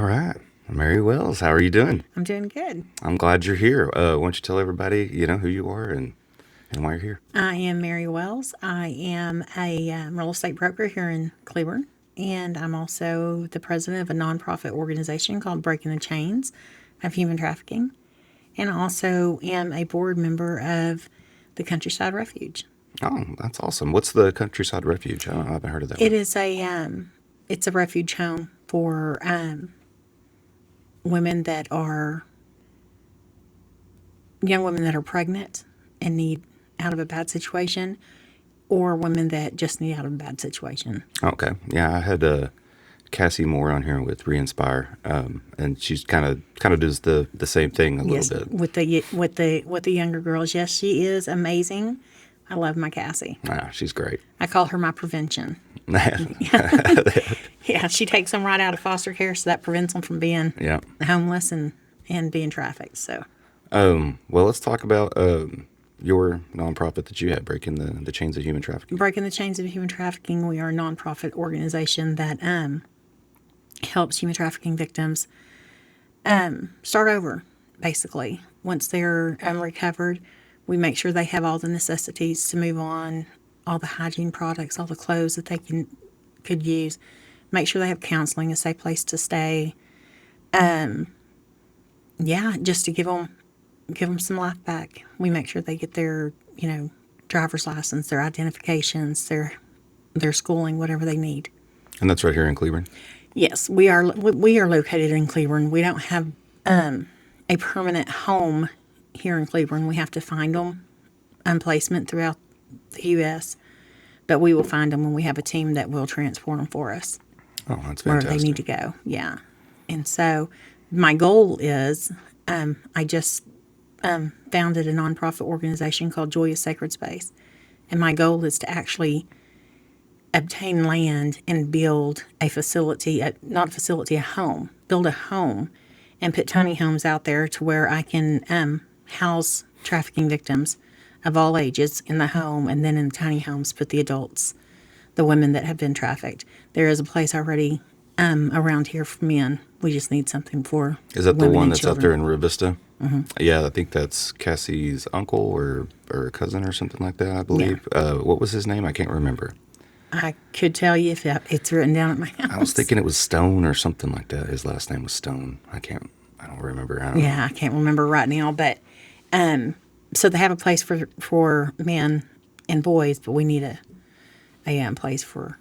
All right. Mary Wells, how are you doing? I'm doing good. I'm glad you're here. Why don't you tell everybody, who you are and why you're here? I am Mary Wells. I am a real estate broker here in Cleveland, and I'm also the president of a nonprofit organization called Breaking the Chains of Human Trafficking, and I also am a board member of the Countryside Refuge. Oh, that's awesome. What's the Countryside Refuge? I haven't heard of that It one. is it's a refuge home for women that are young women that are pregnant and need out of a bad situation, or women that just need out of a bad situation. Okay. Yeah, I had Cassie Moore on here with Re-Inspire, and she's kind of does the same thing a Yes, little bit. with the younger girls. Yes, she is amazing. I love my Cassie. She's great. I call her my prevention. Yeah. Yeah, she takes them right out of foster care, so that prevents them from being homeless and being trafficked. So, Well, let's talk about your nonprofit that you had, Breaking the Chains of Human Trafficking. Breaking the Chains of Human Trafficking, we are a nonprofit organization that helps human trafficking victims start over, basically. Once they're recovered, we make sure they have all the necessities to move on, all the hygiene products, all the clothes that they could use. Make sure they have counseling, a safe place to stay. Just to give them some life back. We make sure they get their, driver's license, their identifications, their schooling, whatever they need. And that's right here in Cleveland? Yes, we are located in Cleveland. We don't have a permanent home here in Cleveland. We have to find them on placement throughout the U.S., but we will find them when we have a team that will transport them for us. Oh, that's Where fantastic. they need to go. Yeah. And so my goal is I just founded a nonprofit organization called Joyous Sacred Space. And my goal is to actually obtain land and build a facility, a home, build a home and put tiny homes out there to where I can house trafficking victims of all ages in the home, and then in the tiny homes put the adults, the women that have been trafficked. There is a place already around here for men. We just need something for Is that the women one and that's children. out there in Rio Vista? Mm-hmm. Yeah, I think that's Cassie's uncle or cousin or something like that, I believe. What was his name? I can't remember. I could tell you if it's written down at my house. I was thinking it was Stone or something like that. His last name was Stone. I don't remember. I can't remember right now, but so they have a place for men and boys, but we need a place for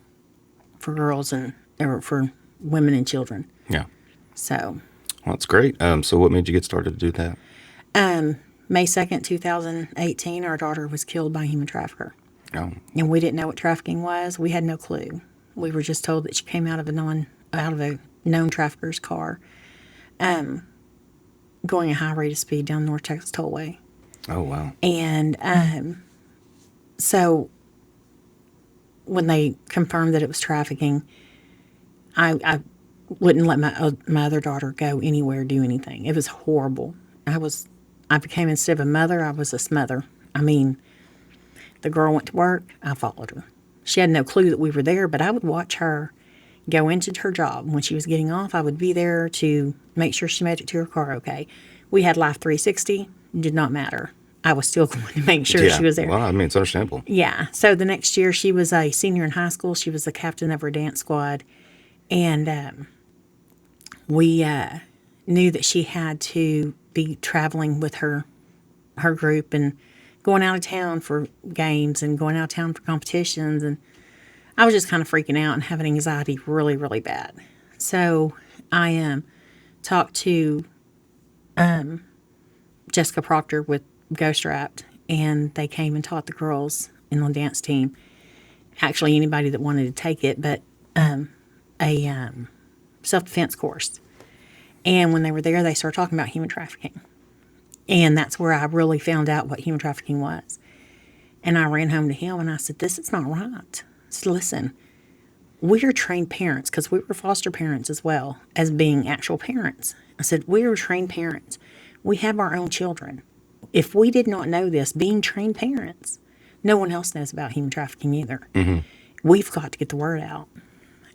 girls or for women and children. Yeah. So, Well, that's great. So what made you get started to do that? May 2nd, 2018, our daughter was killed by a human trafficker. Oh, And we didn't know what trafficking was. We had no clue. We were just told that she came out of a known trafficker's car, going a high rate of speed down North Texas Tollway. oh wow. And so when they confirmed that it was trafficking, I wouldn't let my other daughter go anywhere, do anything. It was horrible. I became, instead of a mother, I was a smother. I mean, the girl went to work, I followed her. She had no clue that we were there, but I would watch her go into her job. When she was getting off, I would be there to make sure she made it to her car okay. We had Life 360, did not matter. I was still going to make sure she was there. Well, I mean, it's understandable. Yeah. So the next year, she was a senior in high school. She was the captain of her dance squad. And we knew that she had to be traveling with her group and going out of town for games and going out of town for competitions. And I was just kind of freaking out and having anxiety really, really bad. So I talked to Jessica Proctor with Ghost Wrapped, and they came and taught the girls in the dance team, actually anybody that wanted to take it, but a self-defense course. And when they were there, they started talking about human trafficking. And that's where I really found out what human trafficking was. And I ran home to him and I said, this is not right. I said, listen, we are trained parents, because we were foster parents as well as being actual parents. I said, we are trained parents. We have our own children. If we did not know this, being trained parents, no one else knows about human trafficking either. Mm-hmm. We've got to get the word out.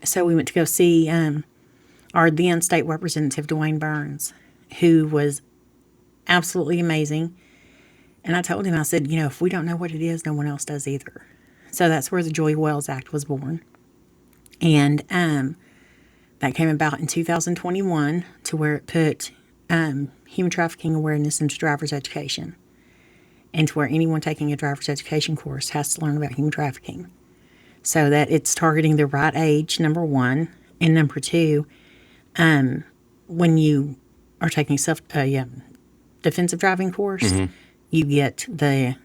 So we went to go see our then state representative, Dwayne Burns, who was absolutely amazing. And I told him, I said, if we don't know what it is, no one else does either. So that's where the Joy Wells Act was born. And that came about in 2021 to where it put human trafficking awareness into driver's education, and to where anyone taking a driver's education course has to learn about human trafficking. So that it's targeting the right age, number one. And number two, when you are taking defensive driving course, you get the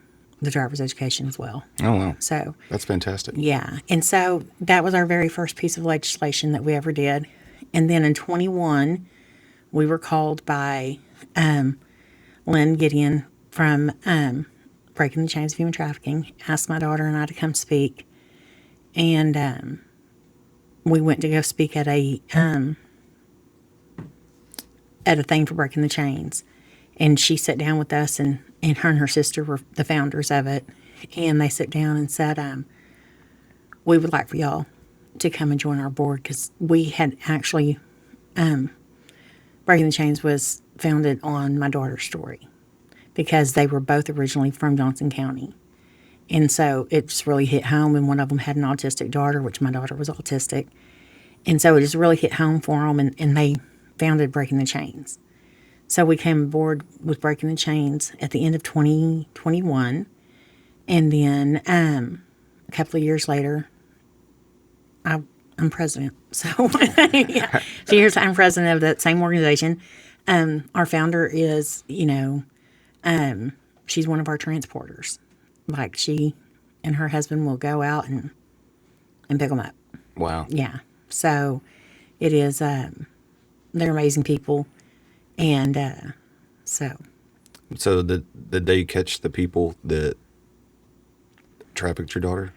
driver's education as well. Oh, wow. So That's fantastic. yeah. And so that was our very first piece of legislation that we ever did. And then in 21, we were called by Lynn Gideon from Breaking the Chains of Human Trafficking, asked my daughter and I to come speak. And we went to go speak at a thing for Breaking the Chains. And she sat down with us, and her sister were the founders of it. And they sat down and said, we would like for y'all to come and join our board, because we had actually, Breaking the Chains was founded on my daughter's story, because they were both originally from Johnson County. And so it just really hit home, and one of them had an autistic daughter, which my daughter was autistic. And so it just really hit home for them, and they founded Breaking the Chains. So we came aboard with Breaking the Chains at the end of 2021. And then a couple of years later, I'm president. So, yeah. So I'm president of that same organization. Our founder is, she's one of our transporters. Like, she and her husband will go out and pick them up. Wow. Yeah. So it is, they're amazing people. And so did they catch the people that trafficked your daughter?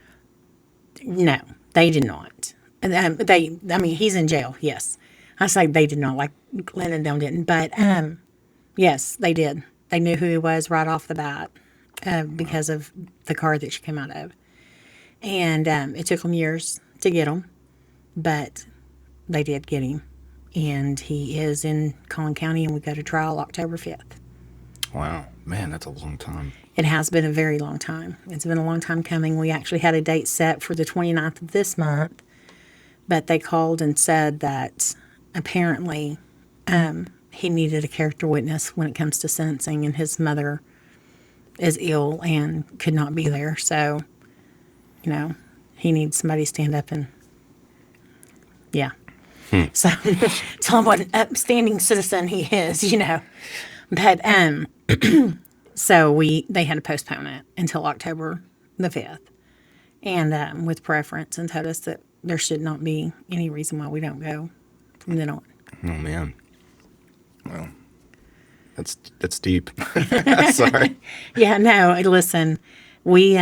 no, they did not. He's in jail. Yes. I say they did not, like Glenn and them didn't, but, yes, they did. They knew who he was right off the bat, because of the car that she came out of. And, it took them years to get him, but they did get him. And he is in Collin County, and we go to trial October 5th. Wow. Man, that's a long time. It has been a very long time. It's been a long time coming. We actually had a date set for the 29th of this month, but they called and said that apparently he needed a character witness when it comes to sentencing, and his mother is ill and could not be there. So, he needs somebody to stand up and, yeah. So tell him what an upstanding citizen he is, But so they had to postpone it until October the 5th, and with preference, and told us that there should not be any reason why we don't go from then on. Oh, man. Well, that's deep. Sorry. Yeah, no, listen, we,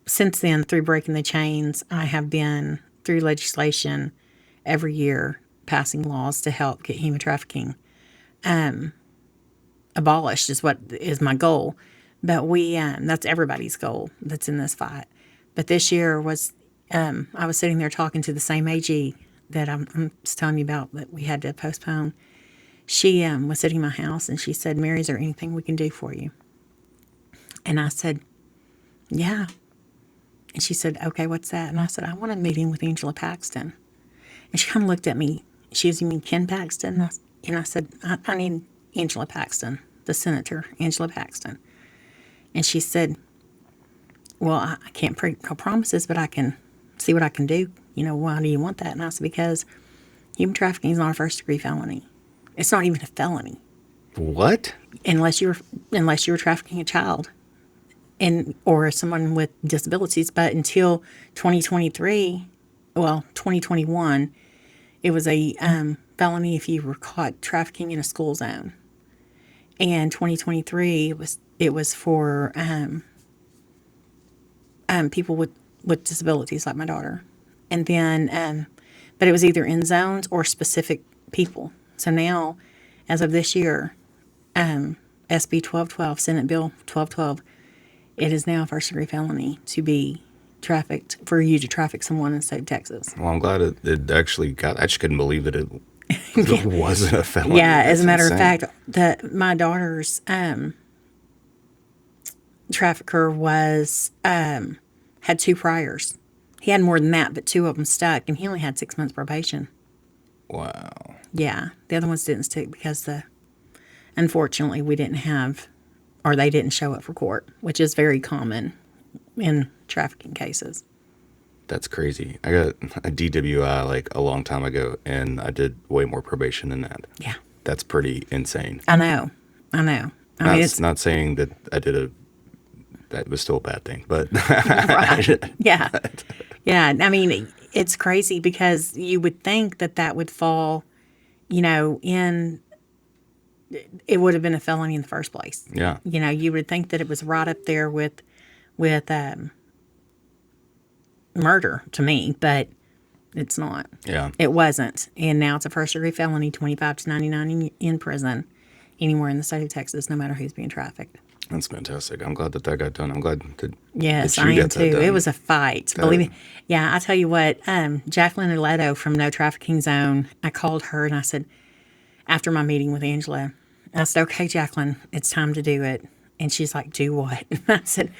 since then, through Breaking the Chains, I have been through legislation every year passing laws to help get human trafficking abolished is my goal. But that's everybody's goal that's in this fight. But this year was, I was sitting there talking to the same AG that I'm just telling you about that we had to postpone. She was sitting in my house, and she said, "Mary, is there anything we can do for you?" And I said, "Yeah." And she said, "Okay, what's that?" And I said, "I want a meeting with Angela Paxton." And she kind of looked at me. She goes, "You mean Ken Paxton?" And I said, I need Angela Paxton, the senator, Angela Paxton. And she said, "Well, I can't make no promises, but I can see what I can do. Why do you want that?" And I said, "Because human trafficking is not a first-degree felony. It's not even a felony. What? Unless you were trafficking a child or someone with disabilities. But until 2021, it was a felony if you were caught trafficking in a school zone. And 2023, it was for people with disabilities like my daughter. And then, but it was either in zones or specific people. So now, as of this year, SB 1212, Senate Bill 1212, it is now a first-degree felony to be trafficked, for you to traffic someone in the state of Texas. Well, I'm glad it actually got. I just couldn't believe that it It wasn't a felony. Yeah, as That's a matter insane. of fact, my daughter's trafficker was had 2 priors. He had more than that, but 2 of them stuck, and he only had 6 months probation. Wow. Yeah, the other ones didn't stick because unfortunately we didn't have, or they didn't show up for court, which is very common in trafficking cases. That's crazy. I got a DWI like a long time ago, and I did way more probation than that. Yeah, That's pretty insane. I know. I know. I mean, it's Not saying that I did that was still a bad thing, but right. Yeah. Yeah. I mean, it's crazy because you would think that that would fall, it would have been a felony in the first place. yeah, You would think that it was right up there with murder to me, but it's not. yeah. It wasn't. And now it's a first degree felony, 25 to 99 in prison anywhere in the state of Texas, no matter who's being trafficked. That's fantastic. I'm glad that got done. I'm glad Yes, that I you am got that too. done. It was a fight. Believe me. Yeah, I tell you what, Jacqueline Aledo from No Trafficking Zone, I called her and I said, after my meeting with Angela, I said, okay, Jacqueline, it's time to do it. And she's like, do what? I said,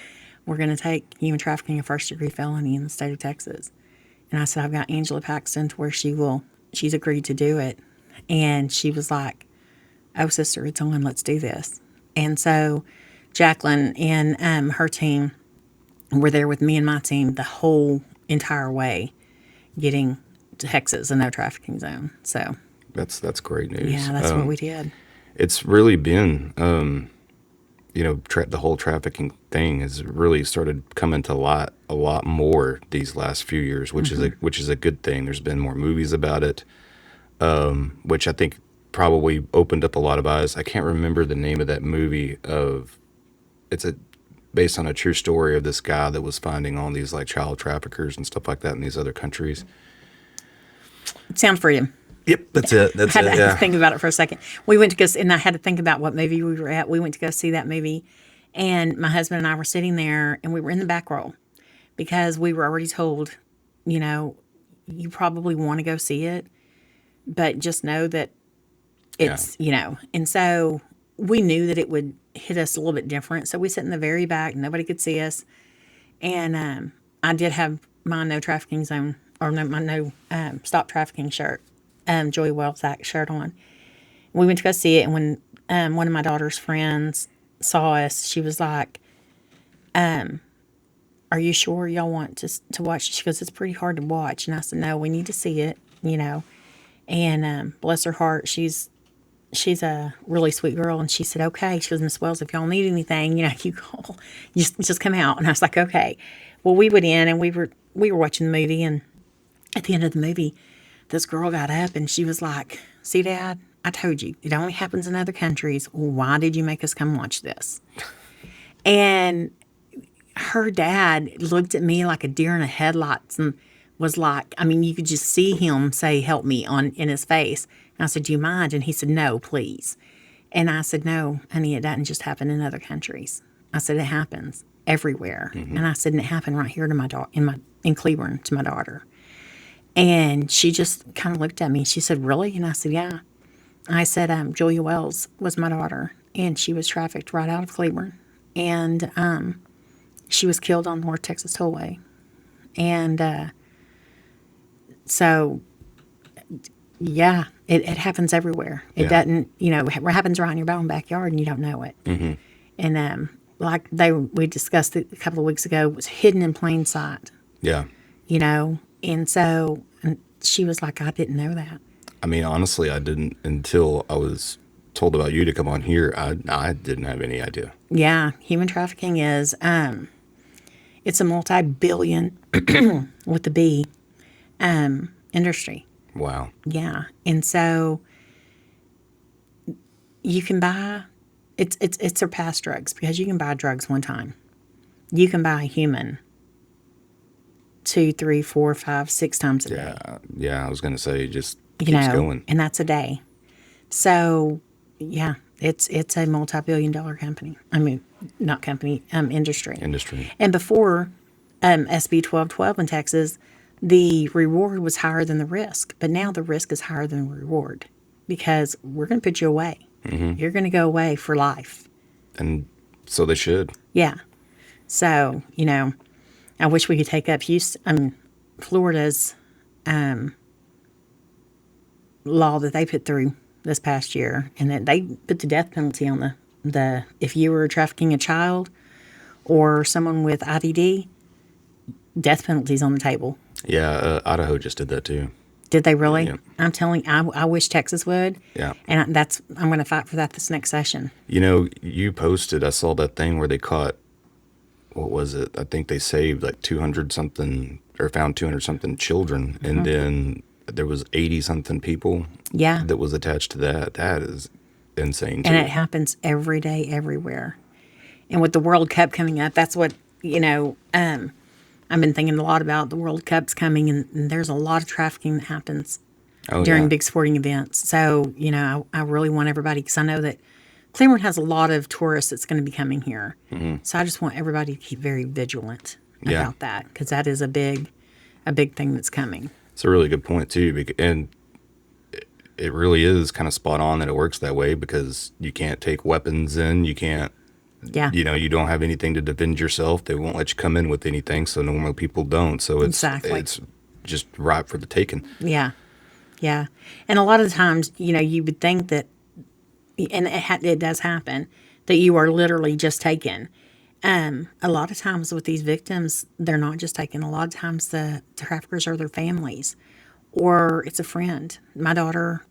we're going to take human trafficking a first degree felony in the state of Texas. And I said, I've got Angela Paxton to where she's agreed to do it. And she was like, oh, sister, it's on, let's do this. And so Jacqueline and her team were there with me and my team the whole entire way getting to Texas a no trafficking zone. So, That's great news. yeah, that's what we did. It's really been, the whole trafficking thing has really started coming to light a lot more these last few years, which is a good thing. There's been more movies about it, which I think probably opened up a lot of eyes. I can't remember the name of that movie. It's based on a true story of this guy that was finding all these like child traffickers and stuff like that in these other countries. Sound Freedom. Yep, that's it. That's I had it. to Yeah. think about it for a second. We went to go, and I had to think about what movie we were at. We went to go see that movie, and my husband and I were sitting there, and we were in the back row because we were already told, you probably want to go see it, but just know that it's, and so we knew that it would hit us a little bit different. So we sit in the very back, nobody could see us, and I did have my no trafficking zone or no, my no stop trafficking shirt, Joy Wells Act shirt on. We went to go see it, and when one of my daughter's friends saw us, she was like, "Are you sure y'all want to watch?" She goes, "It's pretty hard to watch," and I said, "No, we need to see it, And bless her heart, she's a really sweet girl, and she said, "Okay." She goes, "Miss Wells, if y'all need anything, you call, just come out." And I was like, "Okay." Well, we went in, and we were watching the movie, and at the end of the movie, this girl got up and she was like, "See, Dad, I told you it only happens in other countries. Why did you make us come watch this?" And her dad looked at me like a deer in the headlights and was like, I mean, you could just see him say, "Help me," in his face. And I said, "Do you mind?" And he said, "No, please." And I said, "No, honey, it doesn't just happen in other countries." I said, "It happens everywhere." And I said, "And it happened right here to my daughter in Cleburne to my daughter." And she just kind of looked at me. She said, "Really?" And I said, "Yeah." I said, Julia Wells was my daughter, and she was trafficked right out of Cleburne. And she was killed on North Texas Tollway. And so, yeah, it happens everywhere. It Yeah. doesn't, it happens right in your own backyard, and you don't know it. Mm-hmm. And like we discussed it a couple of weeks ago, it was hidden in plain sight, Yeah. And so and she was like, "I didn't know that." I mean, honestly, I didn't until I was told about you to come on here. I didn't have any idea. Yeah, human trafficking is it's a multi-billion with the B industry. Wow. Yeah, and so you can buy it's surpassed drugs because you can buy drugs one time. You can buy a human 2, 3, 4, 5, 6 times a day. Yeah. Yeah. I was gonna say, it just keeps going. And that's a day. So, yeah, it's a multi-billion-dollar company. I mean, not company, industry. Industry. And before SB 1212 in Texas, the reward was higher than the risk, but now the risk is higher than the reward because we're going to put you away. You're going to go away for life. And so they should. Yeah. So, I wish we could take up Florida's law that they put through this past year, and that they put the death penalty on the if you were trafficking a child or someone with IDD, death penalties on the table. Yeah, Idaho just did that too. Did they really? Yeah. I'm telling you, I wish Texas would. Yeah. And I'm going to fight for that this next session. You posted, I saw that thing where they caught, what was it? I think they saved like 200 something, or found 200 something children. And then there was 80 something people Yeah. that was attached to that. That is insane too. And it happens every day, everywhere. And with the World Cup coming up, that's what, I've been thinking a lot about. The World Cup's coming, and there's a lot of trafficking that happens Oh, during yeah. big sporting events. So, I really want everybody, because I know that Cleveland has a lot of tourists that's going to be coming here. So I just want everybody to keep very vigilant Yeah. about that, because that is a big thing that's coming. It's a really good point too, and it really is kind of spot on that it works that way, because you can't take weapons in, you can't, Yeah. you don't have anything to defend yourself. They won't let you come in with anything, so normal people don't. So Exactly. it's just ripe for the taking. Yeah. Yeah. And a lot of the times, you would think that, and it does happen, that you are literally just taken. A lot of times with these victims, they're not just taken. A lot of times the traffickers are their families, or it's a friend. My daughter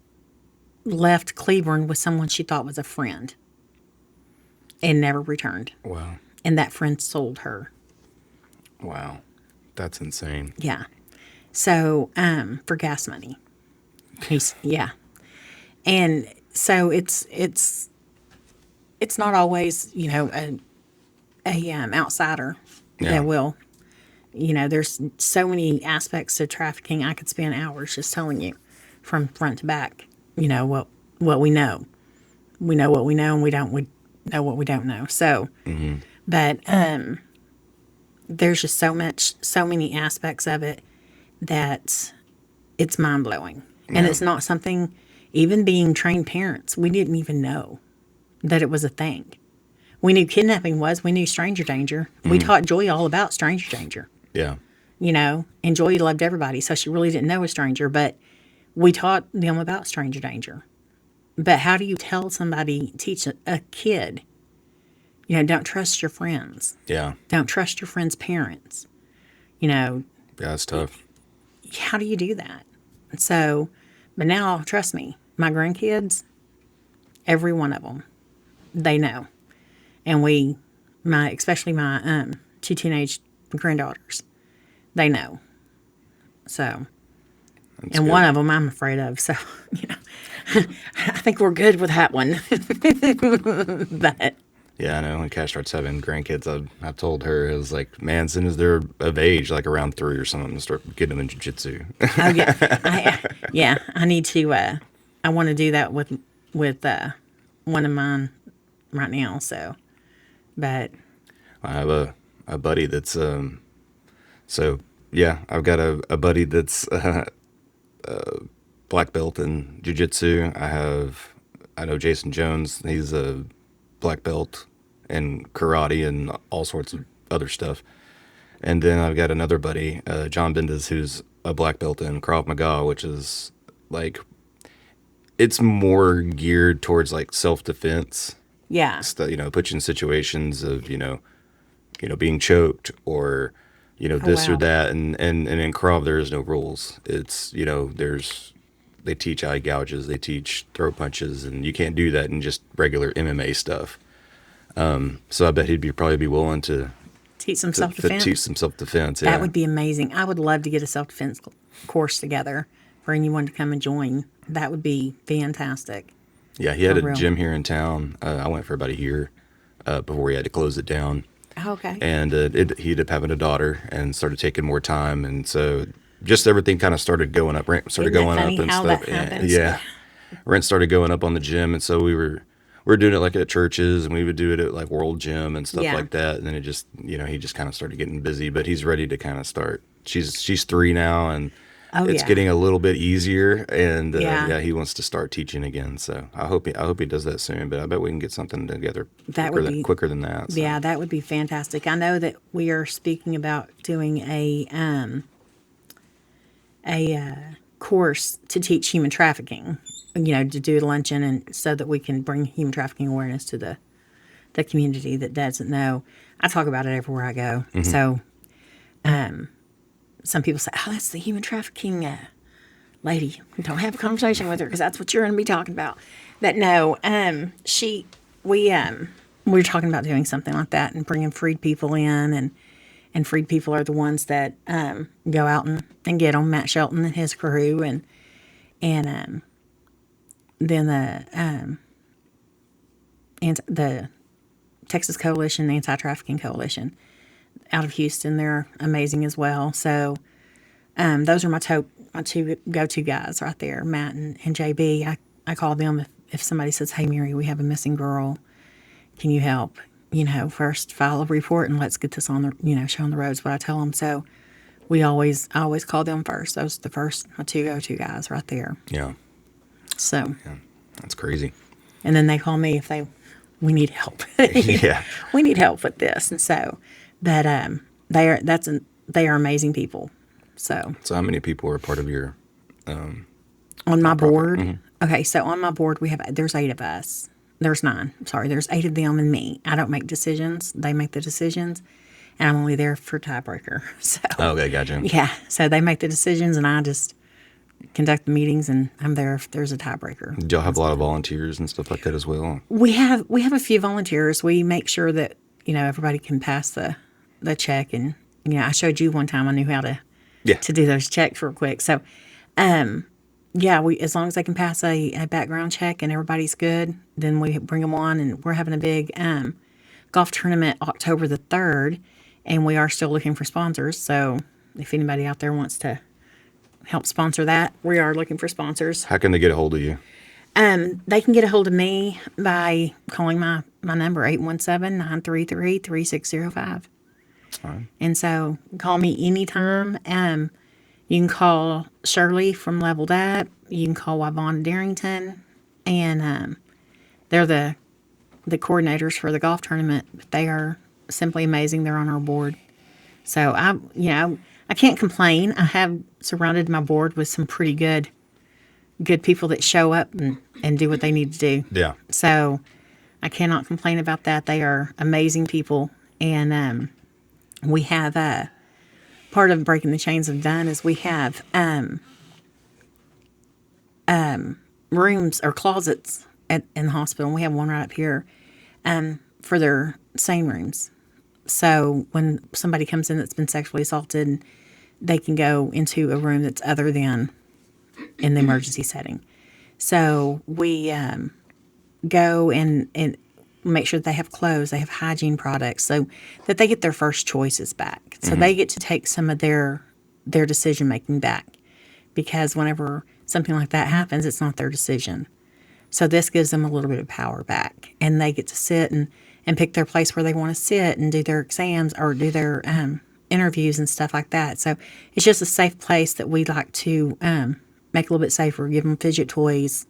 left Cleveland with someone she thought was a friend and never returned. Wow. And that friend sold her. Wow. That's insane. Yeah. So, for gas money. Yeah. And so it's not always, a outsider Yeah. that will. There's so many aspects to trafficking. I could spend hours just telling you from front to back, what we know. We know what we know, and we know what we don't know. So, but there's just so many aspects of it that it's mind blowing. And Yeah. it's not something, even being trained parents, we didn't even know that it was a thing. We knew kidnapping was, we knew stranger danger. We taught Joy all about stranger danger, Yeah. and Joy loved everybody, so she really didn't know a stranger, but we taught them about stranger danger. But how do you tell somebody, teach a kid, don't trust your friends, Yeah. don't trust your friends' parents, Yeah. It's tough. how do you do that? So, but now, trust me, my grandkids, every one of them, they know. And especially my two teenage granddaughters, they know. So, That's and good. one of them I'm afraid of. So, I think we're good with that one. But Yeah, I know. When Cash starts having grandkids, I've told her, it was like, man, as soon as they're of age, like around 3 or something, start getting them in jiu-jitsu. oh yeah, I need to. I want to do that with one of mine right now. So, but I have a buddy that's so yeah, I've got a buddy that's black belt in jiu-jitsu. I know Jason Jones, he's a black belt in karate and all sorts of other stuff. And then I've got another buddy, John Bendis, who's a black belt in Krav Maga, which is like, it's more geared towards like self-defense yeah, stuff, put you in situations of, being choked or, this or wow. that. And in Krav, there is no rules. It's, they teach eye gouges, they teach throw punches, and you can't do that in just regular MMA stuff. So I bet probably be willing to, Teach some to, self to teach defense. some self-defense. That Yeah. would be amazing. I would love to get a self defense course together for anyone to come and join. That would be fantastic. Yeah. He had For a real. gym here in town. I went for about a year before he had to close it down. Oh, okay. And he ended up having a daughter and started taking more time. And so just everything kind of started going up. Rent started Isn't that going up funny and how stuff. that happens? Yeah. Rent started going up on the gym. And so we were doing it like at churches, and we would do it at like World Gym and stuff Yeah. like that. And then it just, he just kind of started getting busy, but he's ready to kind of start she's 3 now, and Oh it's yeah, getting a little bit easier. And yeah. yeah, he wants to start teaching again. So I hope he does that soon. But I bet we can get something together That would be quicker than that. So yeah, that would be fantastic. I know that we are speaking about doing a course to teach human trafficking. To do a luncheon and so that we can bring human trafficking awareness to the community that doesn't know. I talk about it everywhere I go. So some people say, "Oh, that's the human trafficking lady." Don't have a conversation with her because that's what you're going to be talking about. But no, we were talking about doing something like that and bringing freed people in, and freed people are the ones that go out and get them. Matt Shelton and his crew, and then the Texas Coalition, the Anti-Trafficking Coalition out of Houston. They're amazing as well. So those are my two go-to guys right there, Matt and JB. I call them if somebody says, "Hey, Mary, we have a missing girl. Can you help?" First file a report and let's get this on the, show on the roads what I tell them. So I always call them first. Those are my two go-to guys right there. yeah, So, that's crazy. and then they call me if we need help. Yeah. We need help with this. And so, but they are amazing people. So So how many people are part of your on my nonprofit? board, okay, so on my board there's 8 of us. There's 9. Sorry, there's 8 of them and me. I don't make decisions. They make the decisions, and I'm only there for tiebreaker. So Okay, gotcha. yeah, so they make the decisions, and I just conduct the meetings, and I'm there if there's a tiebreaker. Do y'all have a lot of volunteers and stuff like that as well? We have a few volunteers. We make sure that everybody can pass the check, and I showed you one time I knew how to Yeah. do those checks real quick. So yeah, we as long as they can pass a background check and everybody's good, then we bring them on, and we're having a big golf tournament October the 3rd, and we are still looking for sponsors. So if anybody out there wants to help sponsor that, we are looking for sponsors. How can they get a hold of you? They can get a hold of me by calling my number, 817-933-3605. All right. And so call me anytime. You can call Shirley from Leveled Up. You can call Yvonne Darrington. And they're the coordinators for the golf tournament. They are simply amazing. They're on our board. So I can't complain. I have surrounded my board with some pretty good people that show up and do what they need to do. Yeah. So I cannot complain about that. They are amazing people. And we have part of breaking the chains of done is we have rooms or closets in the hospital. And we have one right up here for their sane rooms. So when somebody comes in that's been sexually assaulted, they can go into a room that's other than in the emergency setting. So we go and make sure that they have clothes, they have hygiene products, so that they get their first choices back. So they get to take some of their decision making back, because whenever something like that happens, it's not their decision. So this gives them a little bit of power back, and they get to sit and pick their place where they want to sit and do their exams or do their interviews and stuff like that. So it's just a safe place that we like to make a little bit safer. Give them fidget toys,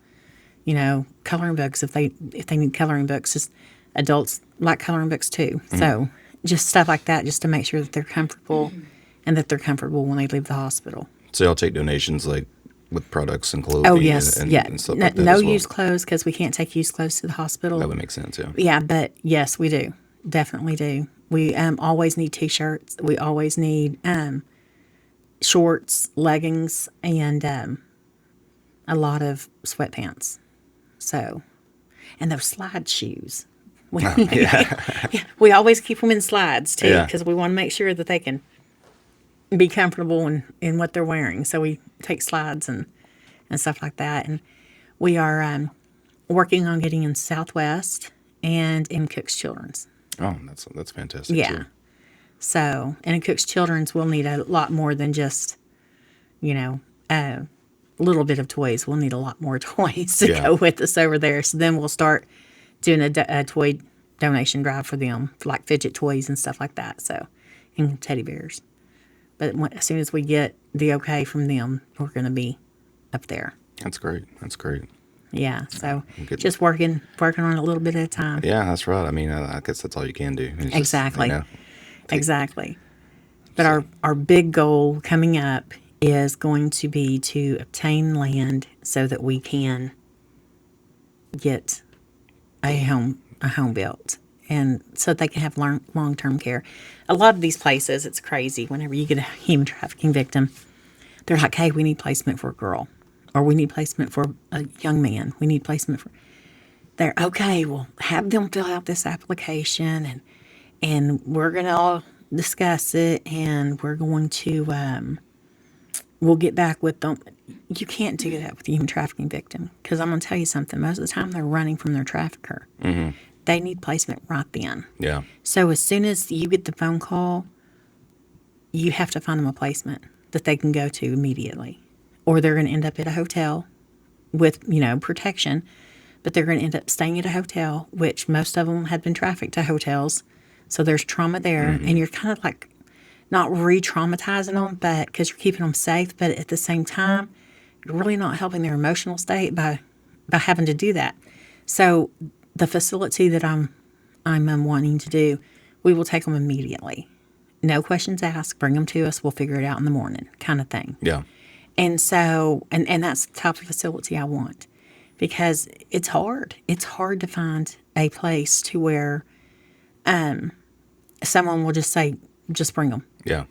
coloring books if they need coloring books. Just adults like coloring books too. So just stuff like that, just to make sure that they're comfortable and that they're comfortable when they leave the hospital. So y'all take donations like with products and clothing. Oh yes, and, yeah. and stuff No, like that no as well? used clothes, because we can't take used clothes to the hospital. That would make sense, yeah. Yeah, but yes, we do. Definitely do. We always need T-shirts. We always need shorts, leggings, and a lot of sweatpants. So, and those slide shoes. We, Yeah. yeah, we always keep them in slides too, Yeah. because we want to make sure that they can be comfortable in what they're wearing. So we take slides and stuff like that. And we are working on getting in Southwest and in Cook's Children's. Oh, that's fantastic. Yeah. Too. So, and in Cook's Children's, we'll need a lot more than just, a little bit of toys. We'll need a lot more toys to Yeah. go with us over there. So then we'll start doing a toy donation drive for them, for like fidget toys and stuff like that. So, and teddy bears. But as soon as we get the okay from them, we're going to be up there. That's great. That's great. Yeah. So Good. just working on it a little bit at a time. Yeah, that's right. I mean, I guess that's all you can do. It's just, Exactly. take, Exactly. But so, our big goal coming up is going to be to obtain land so that we can get a home built, and so they can have long term care. A lot of these places, it's crazy. Whenever you get a human trafficking victim, they're like, "Hey, we need placement for a girl, or we need placement for a young man. We need placement for." They're okay. Well, have them fill out this application, and we're gonna all discuss it, and we're going to we'll get back with them. You can't do that with a human trafficking victim, because I'm going to tell you something. Most of the time, they're running from their trafficker. They need placement right then. yeah, So as soon as you get the phone call, you have to find them a placement that they can go to immediately, or they're going to end up at a hotel with protection, but they're going to end up staying at a hotel, which most of them had been trafficked to hotels. So there's trauma there, and you're kind of like not re-traumatizing them, but because you're keeping them safe, but at the same time, you're really not helping their emotional state by having to do that. So the facility that I'm wanting to do, we will take them immediately, no questions asked. Bring them to us. We'll figure it out in the morning, kind of thing. yeah, And so, and that's the type of facility I want, because it's hard. It's hard to find a place to where someone will just say, just bring them. yeah.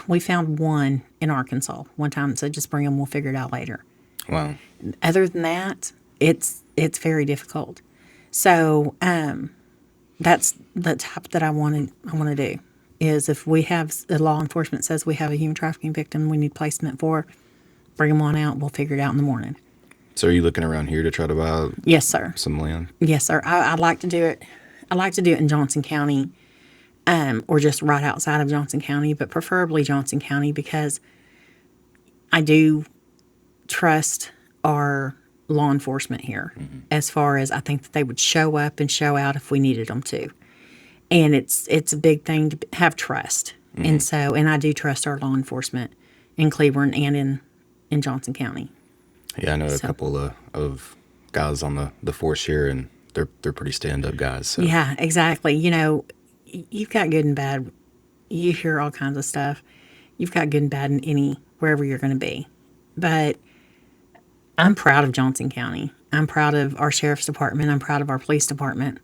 We found one in Arkansas one time that said, just bring them, we'll figure it out later. Wow. Other than that, it's very difficult. So that's the type that I want to do, is if we have the law enforcement says we have a human trafficking victim we need placement for, bring them on out. We'll figure it out in the morning. So are you looking around here to try to buy Yes, sir. some land? Yes, sir. I'd like to do it. I like to do it in Johnson County, or just right outside of Johnson County, but preferably Johnson County, because I do trust our law enforcement here, as far as I think that they would show up and show out if we needed them to. And it's a big thing to have trust. And so, and I do trust our law enforcement in Cleburne and in Johnson County. Yeah, I know a So- couple of guys on the force here, and they're pretty stand up guys. So. Yeah, exactly. You've got good and bad. You hear all kinds of stuff. You've got good and bad in wherever you're going to be. But I'm proud of Johnson County. I'm proud of our sheriff's department. I'm proud of our police department.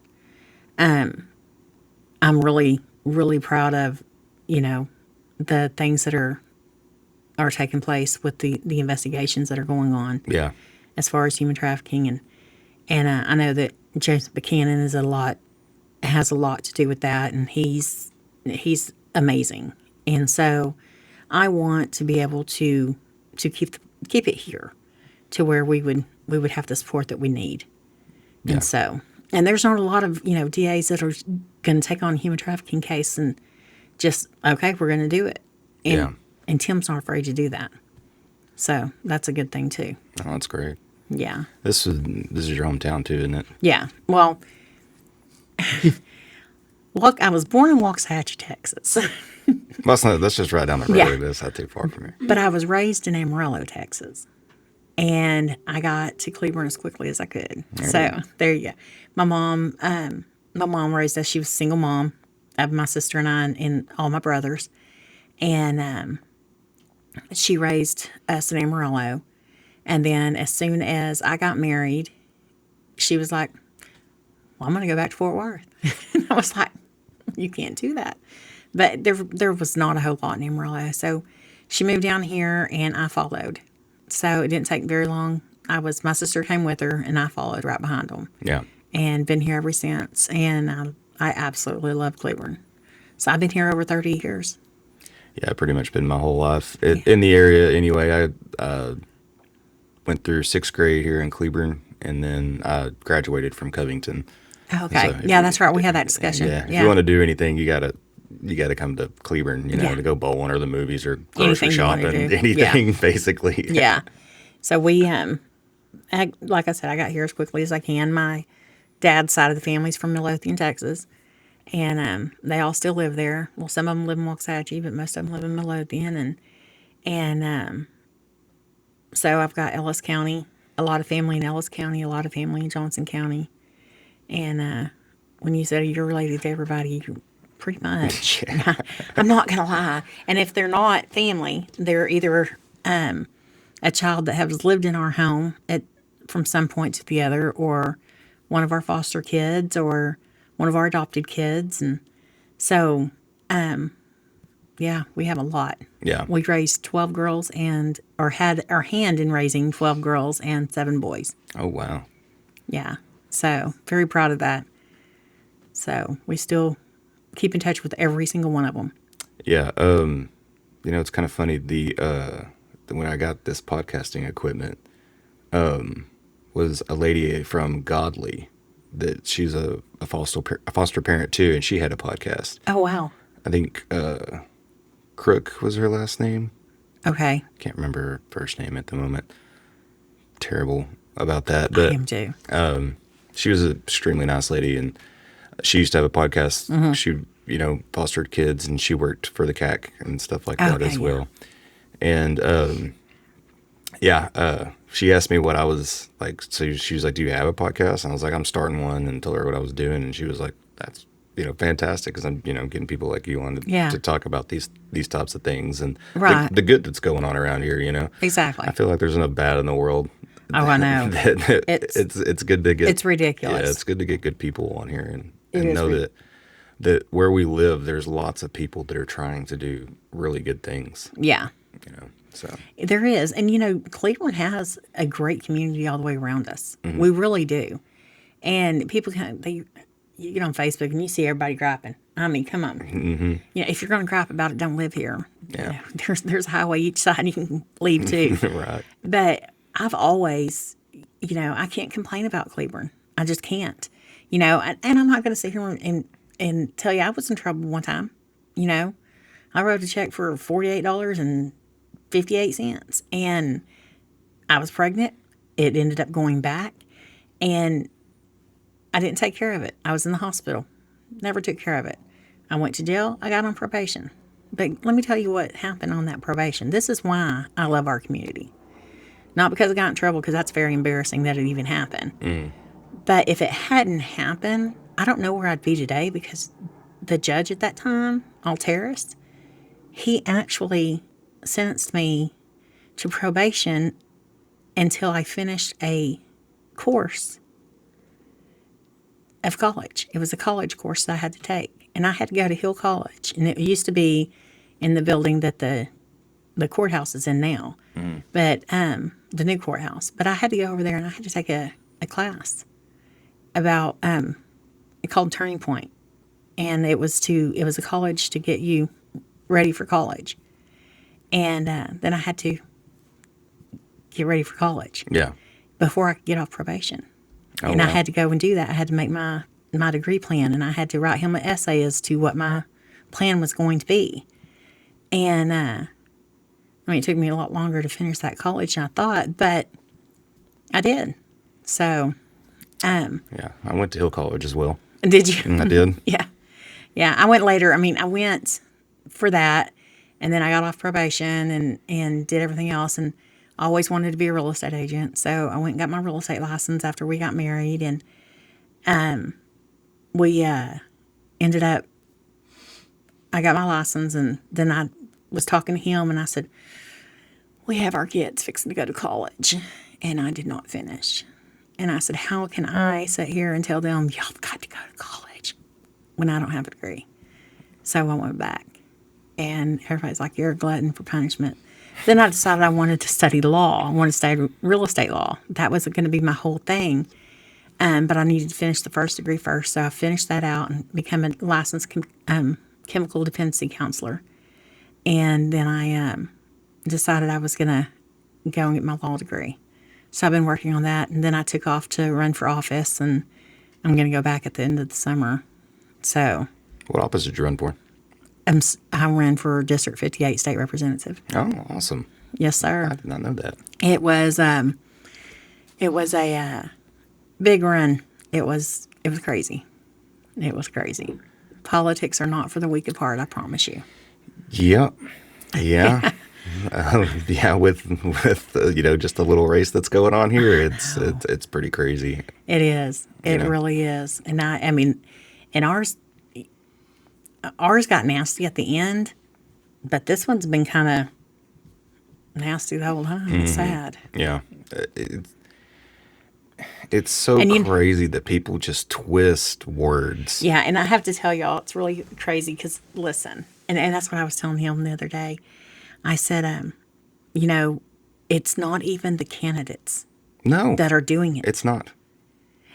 I'm really, really proud of, the things that are taking place with the investigations that are going on Yeah, as far as human trafficking, and I know that James Buchanan has a lot to do with that, and he's amazing. And so I want to be able to keep it here, to where we would have the support that we need. Yeah. And so, and there's not a lot of DAs that are going to take on a human trafficking case and just, okay, we're going to do it. And, Yeah. and Tim's not afraid to do that. So that's a good thing too. oh, that's great. Yeah. This is your hometown too, isn't it? Yeah. Well, look, I was born in Waxahachie, Texas, Well, that's just right down the road. Yeah. It's not too far from here. but I was raised in Amarillo, Texas. And I got to Cleburne as quickly as I could. So there you go. My mom raised us. She was a single mom of my sister and I and all my brothers. And she raised us in Amarillo. And then as soon as I got married, she was like, well, I'm going to go back to Fort Worth. And I was like, you can't do that. But there was not a whole lot in Amarillo. So she moved down here and I followed. So it didn't take very long. My sister came with her and I followed right behind them. Yeah. And been here ever since. And I absolutely love Cleburne. So I've been here over 30 years. Yeah, pretty much been my whole life in the area. Anyway, I went through 6th grade here in Cleburne, and then I graduated from Covington. Okay. So Yeah, that's right. We had that discussion. Yeah, if you want to do anything, you gotta come to Cleburne, Yeah. to go bowling or the movies or grocery Anything you wanna shopping, do. anything basically. Yeah. So like I said, I got here as quickly as I can. My dad's side of the family's from Midlothian, Texas. And they all still live there. Well, some of them live in Waxahachie, but most of them live in Midlothian. And so I've got Ellis County, a lot of family in Ellis County, a lot of family in Johnson County. And when you said you're related to everybody, pretty much. Yeah. I'm not going to lie. And if they're not family, they're either a child that has lived in our home from some point to the other, or one of our foster kids, or one of our adopted kids. And so, yeah, we have a lot. Yeah. We raised 12 girls or had our hand in raising 12 girls and 7 boys. Oh, wow. Yeah. So, very proud of that. So, we still keep in touch with every single one of them. Yeah. It's kind of funny. When I got this podcasting equipment, was a lady from Godly that she's a foster parent too, and she had a podcast. Oh, wow. I think Crook was her last name. Okay. Can't remember her first name at the moment. Terrible about that, I but am too. she was an extremely nice lady, and she used to have a podcast. Mm-hmm. She, fostered kids, and she worked for the CAC and stuff like that as well. And she asked me what I was like. So she was like, "Do you have a podcast?" And I was like, "I'm starting one," and told her what I was doing. And she was like, "That's fantastic, because I'm getting people like you on to talk about these types of things and Right. the good that's going on around here." Exactly. I feel like there's enough bad in the world. Oh, I know. It's good to get. It's ridiculous. Yeah, it's good to get good people on here and It is know that where we live, there's lots of people that are trying to do really good things. Yeah. So There is. And, Cleveland has a great community all the way around us. Mm-hmm. We really do. And people, you get on Facebook and you see everybody griping. I mean, come on. Mm-hmm. If you're going to gripe about it, don't live here. Yeah. There's a highway each side you can leave to. Right. But I've always, I can't complain about Cleveland. I just can't. And I'm not going to sit here and tell you I was in trouble one time. I wrote a check for $48.58, and I was pregnant. It ended up going back, and I didn't take care of it. I was in the hospital. Never took care of it. I went to jail. I got on probation. But let me tell you what happened on that probation. This is why I love our community. Not because I got in trouble, because that's very embarrassing that it even happened. But if it hadn't happened, I don't know where I'd be today, because the judge at that time, Alteris, he actually sentenced me to probation until I finished a course of college. It was a college course that I had to take. And I had to go to Hill College. And it used to be in the building that the courthouse is in now. But the new courthouse. But I had to go over there and I had to take a class about it called Turning Point. And it was a college to get you ready for college. And then I had to get ready for college Yeah. before I could get off probation. Oh, And I wow. had to go and do that. I had to make my degree plan, and I had to write him an essay as to what my plan was going to be. And it took me a lot longer to finish that college than I thought, but I did. So, Yeah. I went to Hill College as well. did you? I did. Yeah. I went later. I went for that, and then I got off probation and did everything else, and I always wanted to be a real estate agent. So I went and got my real estate license after we got married, and we ended up, I got my license, and then I was talking to him, and I said, we have our kids fixing to go to college, and I did not finish. And I said, how can I sit here and tell them, y'all got to go to college when I don't have a degree? So I went back, and everybody's like, you're a glutton for punishment. Then I decided I wanted to study law. I wanted to study real estate law. That was going to be my whole thing. But I needed to finish the first degree first. So I finished that out and became a licensed chemical dependency counselor. And then I decided I was going to go and get my law degree. So I've been working on that. And then I took off to run for office, and I'm going to go back at the end of the summer. So What office did you run for? I ran for District 58 state representative. Oh, awesome. Yes, sir. I did not know that. It was a big run. It was crazy. It was crazy. politics are not for the weak at heart, I promise you. Yeah, yeah, yeah. With just a little race that's going on here, it's pretty crazy. It is. You It know. really is. And I mean, and ours got nasty at the end, but this one's been kind of nasty the whole time. It's sad. Yeah, it's so And crazy that people just twist words. yeah, and I have to tell y'all, it's really crazy because listen, and that's what I was telling him the other day. I said, you know, it's not even the candidates No, that are doing it. it's not.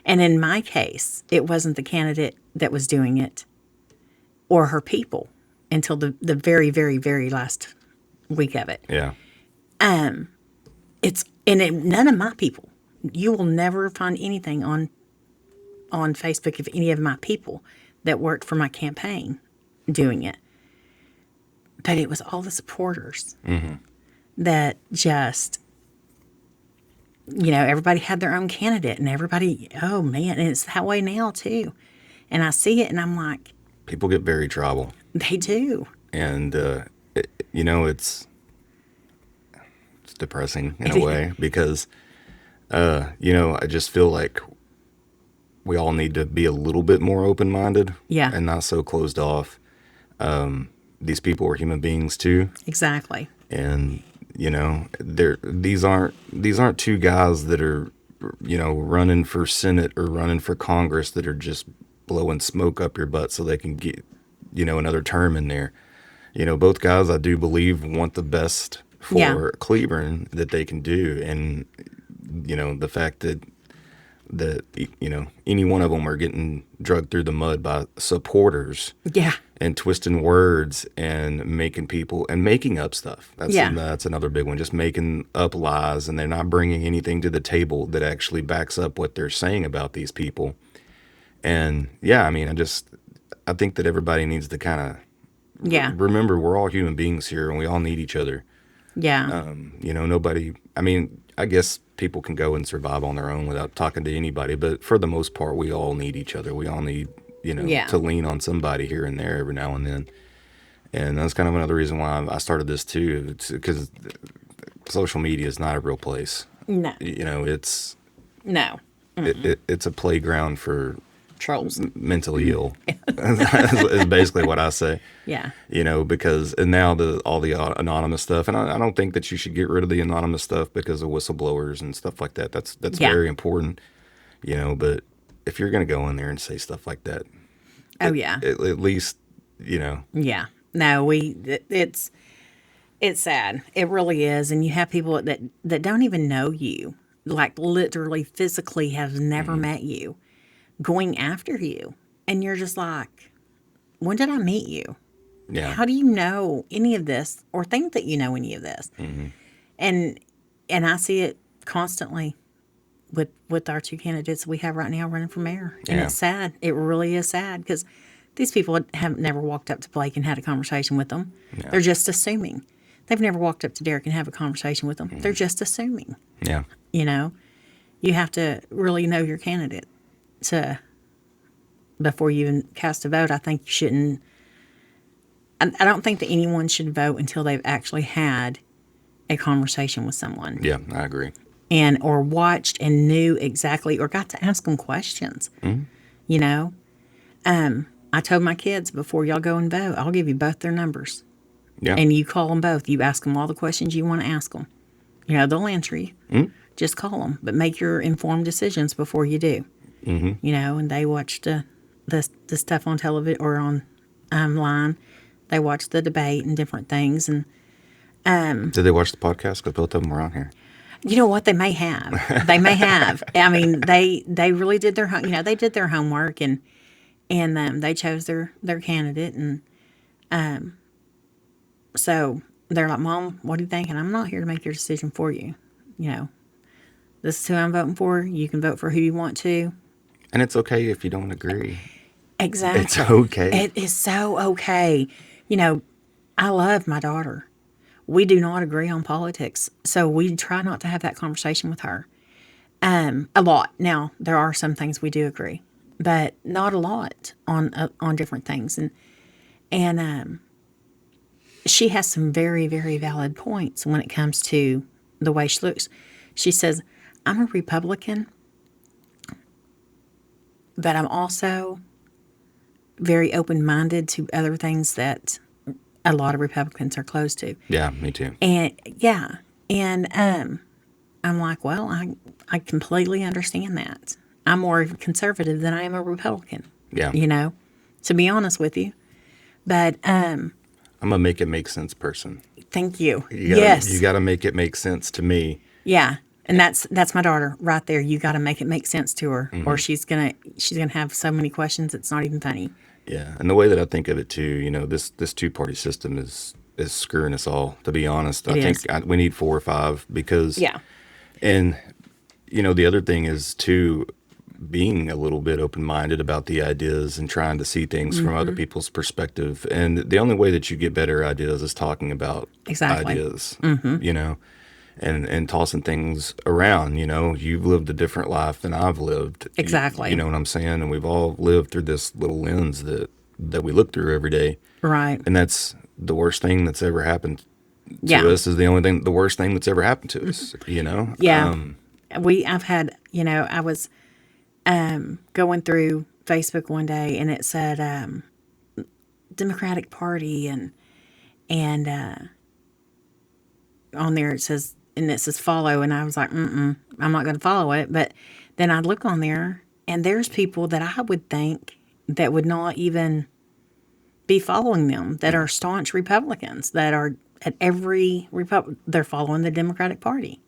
And in my case, it wasn't the candidate that was doing it or her people until the very, very, very last week of it. Yeah, None of my people. You will never find anything on Facebook of any of my people that worked for my campaign doing it. But it was all the supporters that just, everybody had their own candidate and everybody, oh man, and it's that way now too. And I see it and I'm like, people get very tribal, they do. and it's depressing in a way because I just feel like we all need to be a little bit more open-minded, Yeah. and not so closed off. These people are human beings too, Exactly. and these aren't two guys that are running for Senate or running for Congress that are just blowing smoke up your butt so they can get another term in there. Both guys, I do believe, want the best for Yeah. Cleveland that they can do, and the fact that any one of them are getting drugged through the mud by supporters Yeah. and twisting words and making up stuff. Yeah. That's another big one. Just making up lies, and they're not bringing anything to the table that actually backs up what they're saying about these people. And yeah, I mean, I think that everybody needs to kind of Yeah. remember we're all human beings here, and we all need each other. Yeah. Nobody. I mean, I guess people can go and survive on their own without talking to anybody, but for the most part, we all need each other. We all need Yeah. to lean on somebody here and there every now and then. And that's kind of another reason why I started this too. It's because social media is not a real place. No. It's No. it's a playground for Trolls. mentally ill. is basically what I say. Yeah. Because and now all the anonymous stuff, and I don't think that you should get rid of the anonymous stuff because of whistleblowers and stuff like that. That's Yeah. very important. But if you're going to go in there and say stuff like that, Oh yeah. at least Yeah. No, it's sad. It really is. And you have people that don't even know you, like literally physically have never met you, going after you. And you're just like, when did I meet you? yeah. How do you know any of this or think that you know any of this? And I see it constantly with our two candidates we have right now running for mayor. And Yeah. it's sad. It really is sad because these people have never walked up to Blake and had a conversation with them. They're just assuming. They've never walked up to Derek and have a conversation with them. They're just assuming. Yeah. You have to really know your candidate before you even cast a vote. I think you shouldn't. I don't think that anyone should vote until they've actually had a conversation with someone Yeah, I agree. or watched and knew exactly or got to ask them questions. You know, I told my kids before y'all go and vote, I'll give you both their numbers, Yeah. and you call them both. You ask them all the questions you want to ask them. They'll answer you. Just call them, but make your informed decisions before you do. And they watch the stuff on television or on line. They watch the debate and different things, and Did they watch the podcast? Because both of them were on here. you know what, they may have. They may have. I mean, they really did their they did their homework and they chose their candidate, and so they're like, Mom, what do you think? And I'm not here to make your decision for you. This is who I'm voting for. You can vote for who you want to. And it's okay if you don't agree. Exactly. It's okay. It is so okay. I love my daughter. We do not agree on politics, so we try not to have that conversation with her a lot. Now, there are some things we do agree, but not a lot on different things. And she has some very, very valid points when it comes to the way she looks. She says, I'm a Republican, but I'm also very open minded to other things that a lot of Republicans are closed to. Yeah, me too. And yeah. And I'm like, well, I completely understand that. I'm more conservative than I am a Republican, Yeah. you know, to be honest with you. But I'm a make it make sense person. thank you. You Yes. gotta make it make sense to me. Yeah. And that's my daughter right there. You got to make it make sense to her, or she's gonna have so many questions it's not even funny. Yeah, and the way that I think of it too, this two party system is screwing us all. To be honest, It I think is. we need four or five because, Yeah. and the other thing is too being a little bit open minded about the ideas and trying to see things from other people's perspective. And the only way that you get better ideas is talking about Exactly. ideas, and tossing things around. You've lived a different life than I've lived. Exactly. You know what I'm saying? And we've all lived through this little lens that we look through every day. Right. And that's the worst thing that's ever happened Yeah. to us is the worst thing that's ever happened to us. Yeah. I've had, I was going through Facebook one day and it said Democratic Party and on there it says follow, and I was like, I'm not going to follow it. But then I'd look on there and there's people that I would think that would not even be following them, that are staunch Republicans, that are at every they're following the Democratic Party.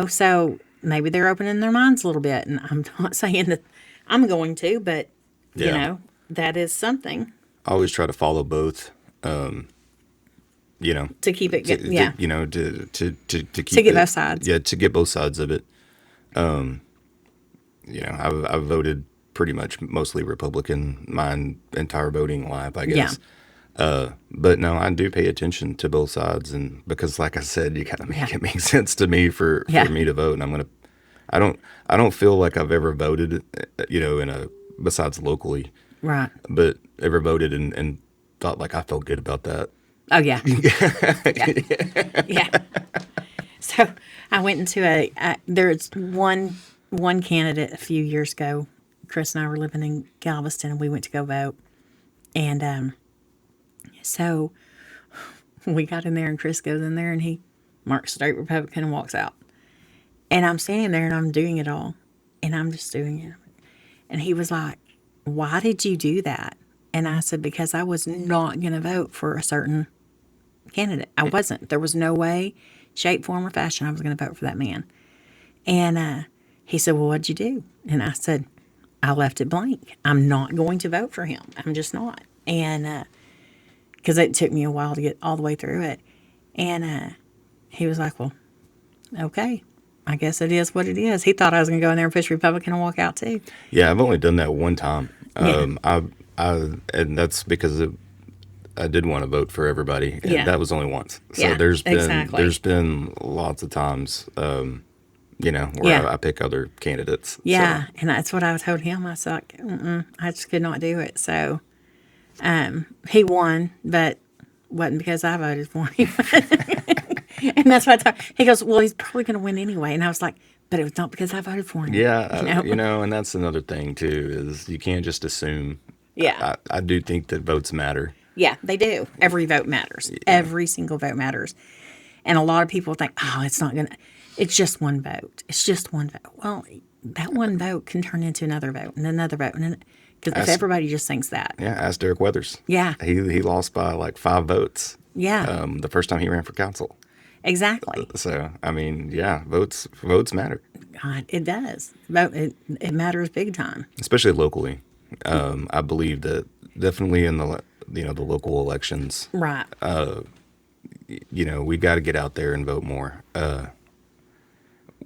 So maybe they're opening their minds a little bit, and I'm not saying that I'm going to, but Yeah. that is something I always try to follow both. You know, to keep it. to, Yeah, to keep to get it, both sides. yeah, to get both sides of it. I've voted pretty much mostly Republican my entire voting life, I Yeah, guess. But no, I do pay attention to both sides, and because, like I said, you gotta make yeah, it make sense to me for yeah. me to vote. And I don't feel like I've ever voted, besides locally, Right. but ever voted and thought like I felt good about that. Oh yeah, yeah, yeah. So I went into there's one candidate a few years ago. Chris and I were living in Galveston, and we went to go vote. And so we got in there, and Chris goes in there, and he marks straight Republican and walks out. And I'm standing there, and I'm doing it all, and I'm just doing it. And he was like, "Why did you do that?" And I said, "Because I was not going to vote for a certain candidate. I wasn't. There was no way, shape, form, or fashion I was going to vote for that man." And he said, "Well, what'd you do?" And I said, "I left it blank. I'm not going to vote for him. I'm just not." And because it took me a while to get all the way through it. And he was like, "Well, okay. I guess it is what it is." He thought I was going to go in there and push Republican and walk out too. Yeah, I've only done that one time. Yeah. And that's because I did want to vote for everybody, and Yeah. that was only once. So Yeah, exactly. there's been lots of times, where Yeah. I pick other candidates. Yeah, So, and that's what I told him. I was like, I just could not do it. So he won, but wasn't because I voted for him. And that's what I thought. He goes, "Well, he's probably going to win anyway." And I was like, "But it was not because I voted for him." yeah, and that's another thing too is you can't just assume. Yeah. I do think that votes matter. Yeah, they do. Every vote matters. Every single vote matters. And a lot of people think, "Oh, it's not going to, it's just one vote. It's just one vote." Well, that one vote can turn into another vote and another vote. Because if Ask- everybody just thinks that. Yeah, ask Derek Weathers. Yeah. He lost by like 5 votes. Yeah, The first time he ran for council. exactly. So I mean, yeah, votes matter, God, it does. It matters big time. especially locally. I believe that definitely in the local elections, Right. we got to get out there and vote more.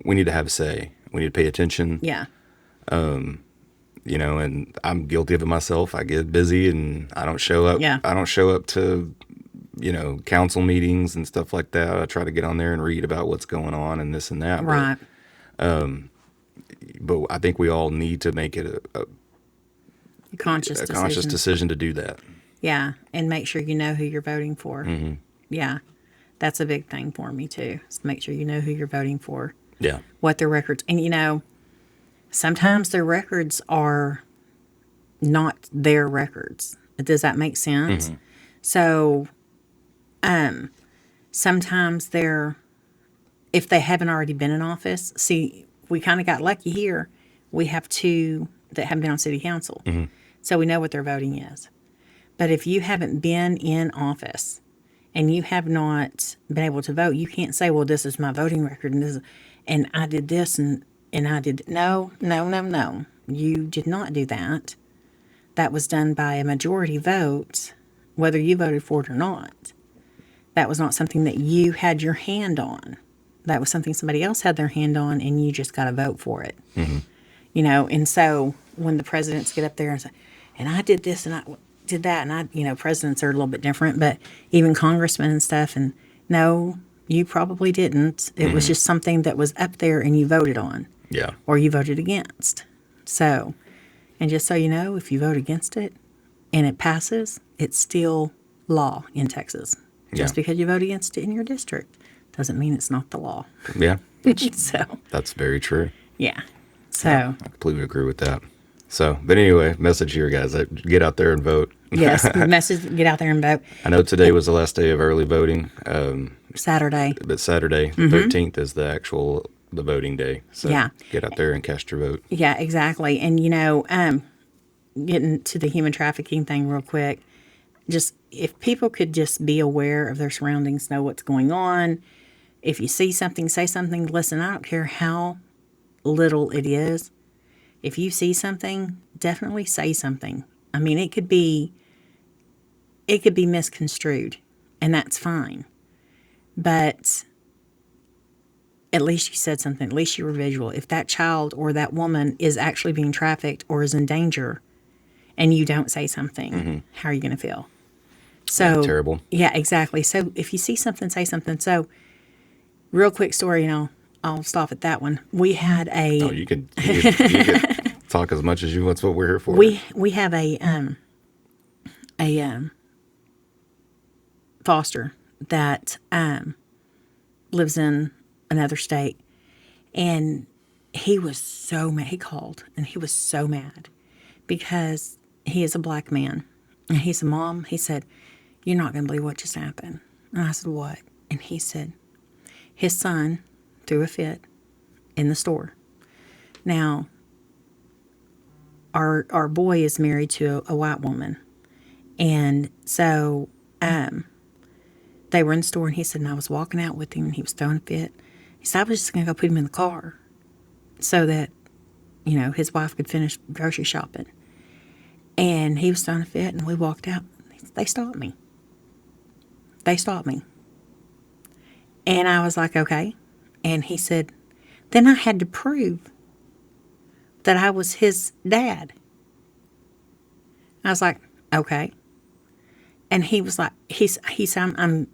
We need to have a say. We need to pay attention. Yeah. And I'm guilty of it myself. I get busy and I don't show up. Yeah. I don't show up to council meetings and stuff like that. I try to get on there and read about what's going on and this and that. Right. But I think we all need to make it Conscious a conscious decision. decision to do that. Yeah, and make sure you know who you're voting for. Yeah, that's a big thing for me too. Is to make sure you know who you're voting for, Yeah. what their records, and sometimes their records are not their records. Does that make sense? So, sometimes if they haven't already been in office, see, we kind of got lucky here. We have two that haven't been on city council. So we know what their voting is. But if you haven't been in office and you have not been able to vote, you can't say, well, this is my voting record and I did this and I did. No, no, no, no. You did not do that. That was done by a majority vote, whether you voted for it or not. That was not something that you had your hand on. That was something somebody else had their hand on, and you just got to vote for it. And so when the presidents get up there and say, and I did this and I did that, and presidents are a little bit different, but even congressmen and stuff, and no, you probably didn't. It was just something that was up there and you voted on. Yeah. Or you voted against. So, and just so you know, if you vote against it and it passes, it's still law in Texas. Just because you vote against it in your district doesn't mean it's not the law. Yeah. So, That's very true. yeah. So, I completely agree with that. So, but anyway, message here, guys. Get out there and vote. yes, message, get out there and vote. I know today was the last day of early voting, Saturday. but Saturday, the 13th, is the voting day. So Yeah. get out there and cast your vote. Yeah, exactly. And, getting to the human trafficking thing real quick, just if people could just be aware of their surroundings, know what's going on. If you see something, say something. Listen, I don't care how little it is. If you see something, definitely say something. I mean, it could be misconstrued, and that's fine. But at least you said something. At least you were visual. If that child or that woman is actually being trafficked or is in danger, and you don't say something, how are you going to feel? So Terrible. Yeah, exactly. So if you see something, say something. So, real quick story, I'll stop at that one. We had a Oh, you could talk as much as you want. That's what we're here for. we have a foster that lives in another state, and he was so mad. He called and he was so mad because he is a black man and he's a mom. He said, "You're not going to believe what just happened." And I said, "What?" And he said, his son threw a fit in the store. Now, our boy is married to a white woman, and so they were in the store, and he said, and I was walking out with him, and he was throwing a fit. He said, I was just going to go put him in the car so that, his wife could finish grocery shopping. And he was throwing a fit, and we walked out. They stopped me. And I was like, okay. And he said, then I had to prove that I was his dad. I was like, okay. And he was like, he's I'm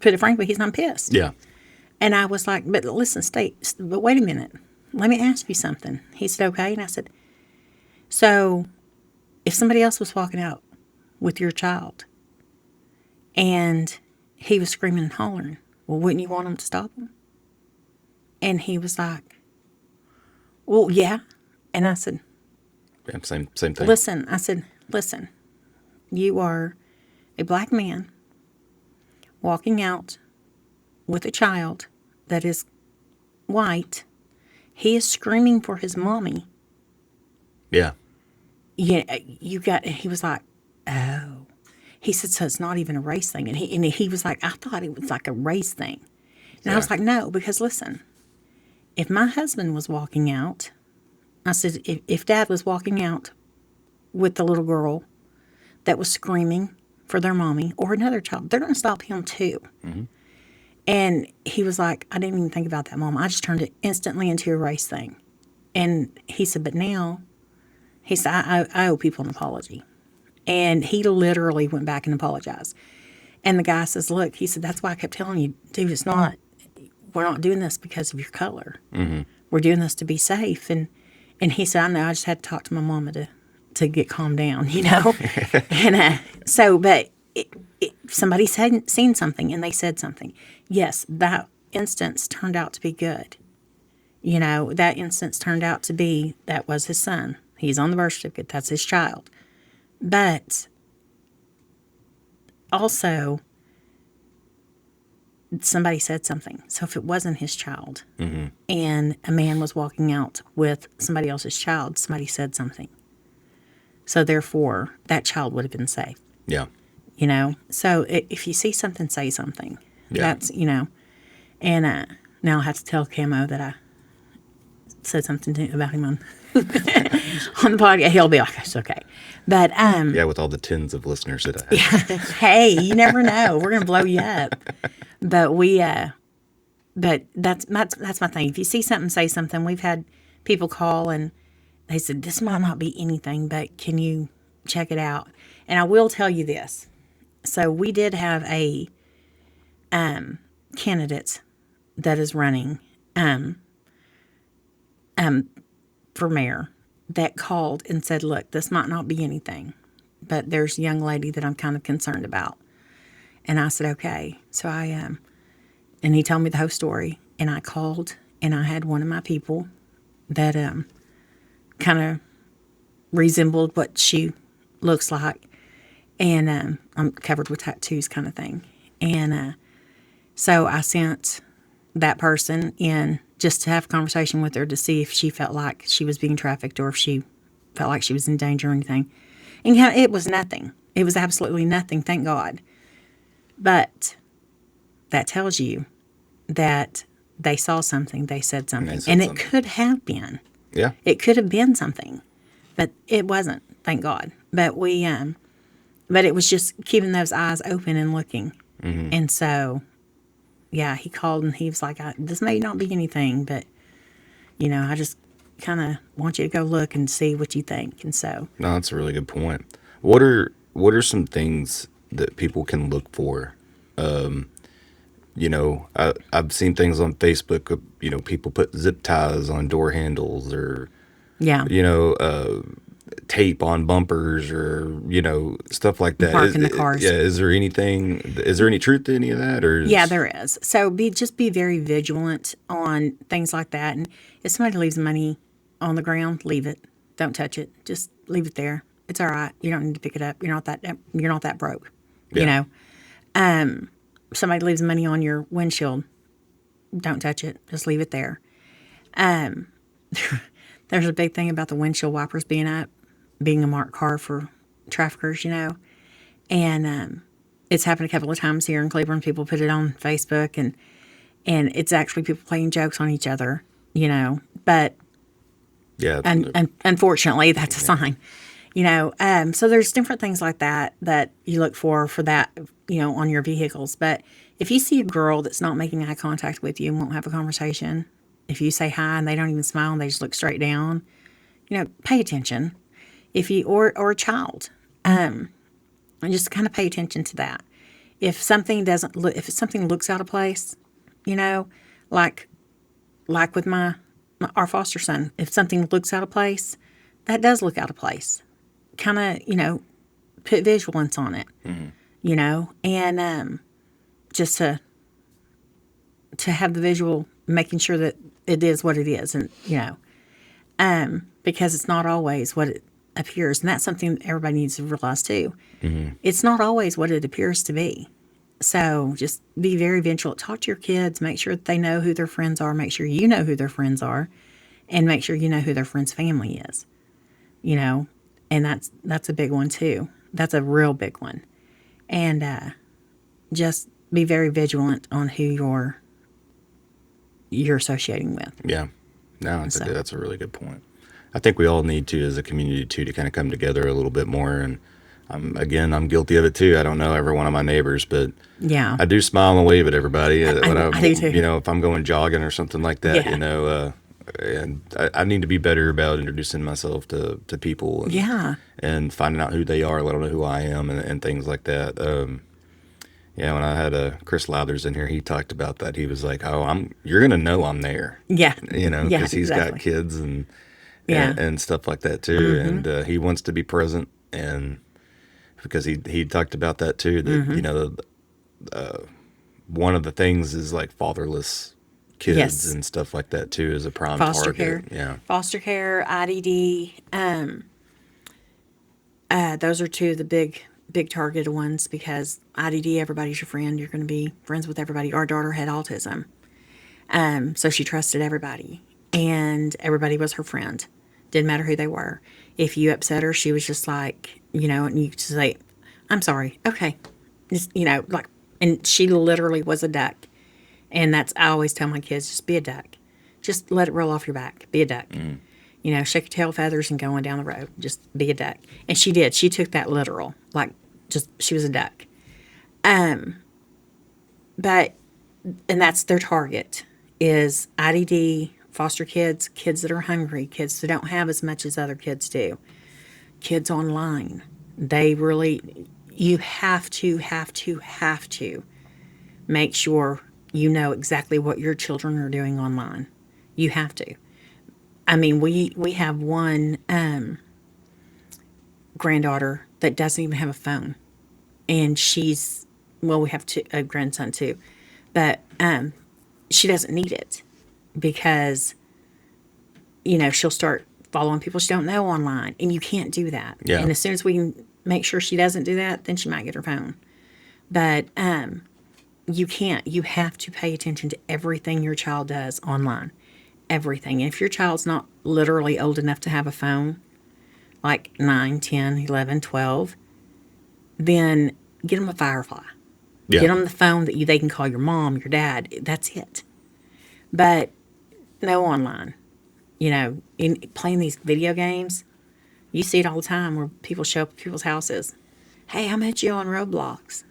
put it frankly, I'm pissed. Yeah. And I was like, but listen, but wait a minute. Let me ask you something. He said, okay. And I said, so if somebody else was walking out with your child and he was screaming and hollering, well, wouldn't you want him to stop him? And he was like, well, yeah. And I said, Yeah, same thing. listen, you are a black man walking out with a child that is white. He is screaming for his mommy. Yeah. Yeah, he was like, oh. He said, so it's not even a race thing. And he was like, I thought it was like a race thing. And I was like, no, because listen, if my husband was walking out, I said, if Dad was walking out with the little girl that was screaming for their mommy or another child, they're going to stop him too. Mm-hmm. And he was like, I didn't even think about that, Mom. I just turned it instantly into a race thing. And he said, but now, he said, I owe people an apology. And he literally went back and apologized. And the guy says, look, he said, that's why I kept telling you, dude, we're not doing this because of your color. Mm-hmm. We're doing this to be safe. And And he said, I know, I just had to talk to my mama to get calmed down, you know? And but somebody said, seen something and they said something. Yes, that instance turned out to be good. You know, that instance turned out to be that was his son. He's on the birth certificate. That's his child. But also, somebody said something. So if it wasn't his child and a man was walking out with somebody else's child, somebody said something. So therefore, that child would have been safe. Yeah. You know? So if you see something, say something. Yeah. That's, you know. And now I'll have to tell Camo that I said something about him on on the podcast. He'll be like, it's okay. But Yeah, with all the tens of listeners that I have. hey, you never know. We're gonna blow you up. But but that's my thing. If you see something, say something. We've had people call and they said, this might not be anything, but can you check it out? And I will tell you this. So we did have a candidate that is running for mayor that called and said, look, this might not be anything, but there's a young lady that I'm kind of concerned about. And I said, okay. So and he told me the whole story. And I called and I had one of my people that kind of resembled what she looks like. And I'm covered with tattoos kind of thing. And so I sent that person in just to have a conversation with her to see if she felt like she was being trafficked or if she felt like she was in danger or anything. And it was nothing. It was absolutely nothing, thank God. But that tells you that they saw something, they said something. And it could have been. Yeah. It could have been something. But it wasn't, thank God. But but it was just keeping those eyes open and looking. Mm-hmm. And so, yeah, he called and he was like, this may not be anything, but, you know, I just kind of want you to go look and see what you think. And so. No, that's a really good point. What are some things that people can look for? You know, I've seen things on Facebook of, you know, people put zip ties on door handles or, Yeah. you know, tape on bumpers or, you know, stuff like that. Parking the cars. Yeah. Is there any truth to any of that? Or Yeah, there is. So just be very vigilant on things like that. And if somebody leaves money on the ground, leave it. Don't touch it. Just leave it there. It's all right. You don't need to pick it up. You're not that broke. Yeah. You know. Somebody leaves money on your windshield, don't touch it. Just leave it there. There's a big thing about the windshield wipers being up, being a marked car for traffickers, you know. And it's happened a couple of times here in Cleveland. People put it on Facebook, and it's actually people playing jokes on each other, you know. But yeah, unfortunately, that's a sign, you know. So there's different things like that you look for that, you know, on your vehicles. But if you see a girl that's not making eye contact with you and won't have a conversation, if you say hi and they don't even smile and they just look straight down, you know, pay attention. If you or a child, and just kind of pay attention to that. If something if something looks out of place, you know, like with our foster son, if something looks out of place, that does look out of place. Kind of, you know, put vigilance on it, you know, and just to have the visual, making sure that it is what it is, and you know, because it's not always what it appears, and that's something that everybody needs to realize too. Mm-hmm. It's not always what it appears to be. So just be very vigilant. Talk to your kids. Make sure that they know who their friends are. Make sure you know who their friends are, and make sure you know who their friend's family is. You know, and that's a big one too. That's a real big one, and just be very vigilant on who you're associating with. Yeah, no, that's a really good point. I think we all need to, as a community too, to kind of come together a little bit more. And I'm guilty of it too. I don't know every one of my neighbors, but yeah, I do smile and wave at everybody. I do too. You know, if I'm going jogging or something like that, you know, and I need to be better about introducing myself to people. And, and finding out who they are, let them know who I am, and things like that. Yeah, when I had Chris Lathers in here, he talked about that. He was like, "Oh, you're gonna know I'm there." Yeah, you know, because he's got kids Yeah. and stuff like that too. And he wants to be present, and because he talked about that too. That one of the things is like fatherless kids Yes. and stuff like that too is a prime Foster target. care. Yeah, Foster care, IDD. Those are two of the big targeted ones because IDD, everybody's your friend. You're going to be friends with everybody. Our daughter had autism, so she trusted everybody, and everybody was her friend. Didn't matter who they were. If you upset her, she was just like, and you just say, "I'm sorry." Okay, just like, and she literally was a duck. And that's I always tell my kids, just be a duck. Just let it roll off your back. Be a duck. Shake your tail feathers and go on down the road. Just be a duck. And she did. She took that literal. Like, just, she was a duck. But, and that's their target is IDD, foster kids, kids that are hungry, kids that don't have as much as other kids do, kids online. They really, you have to make sure you know exactly what your children are doing online. You have to. I mean, we have one granddaughter that doesn't even have a phone, and we have a grandson too, but she doesn't need it because she'll start following people she don't know online, and you can't do that. yeah, And as soon as we can make sure she doesn't do that, then she might get her phone. But you can't. You have to pay attention to everything your child does online. Everything. And if your child's not literally old enough to have a phone, like 9, 10, 11, 12, then get them a Firefly. yeah, Get them the phone that they can call your mom, your dad. That's it. But no online. In playing these video games, you see it all the time where people show up at people's houses. Hey, I met you on Roblox.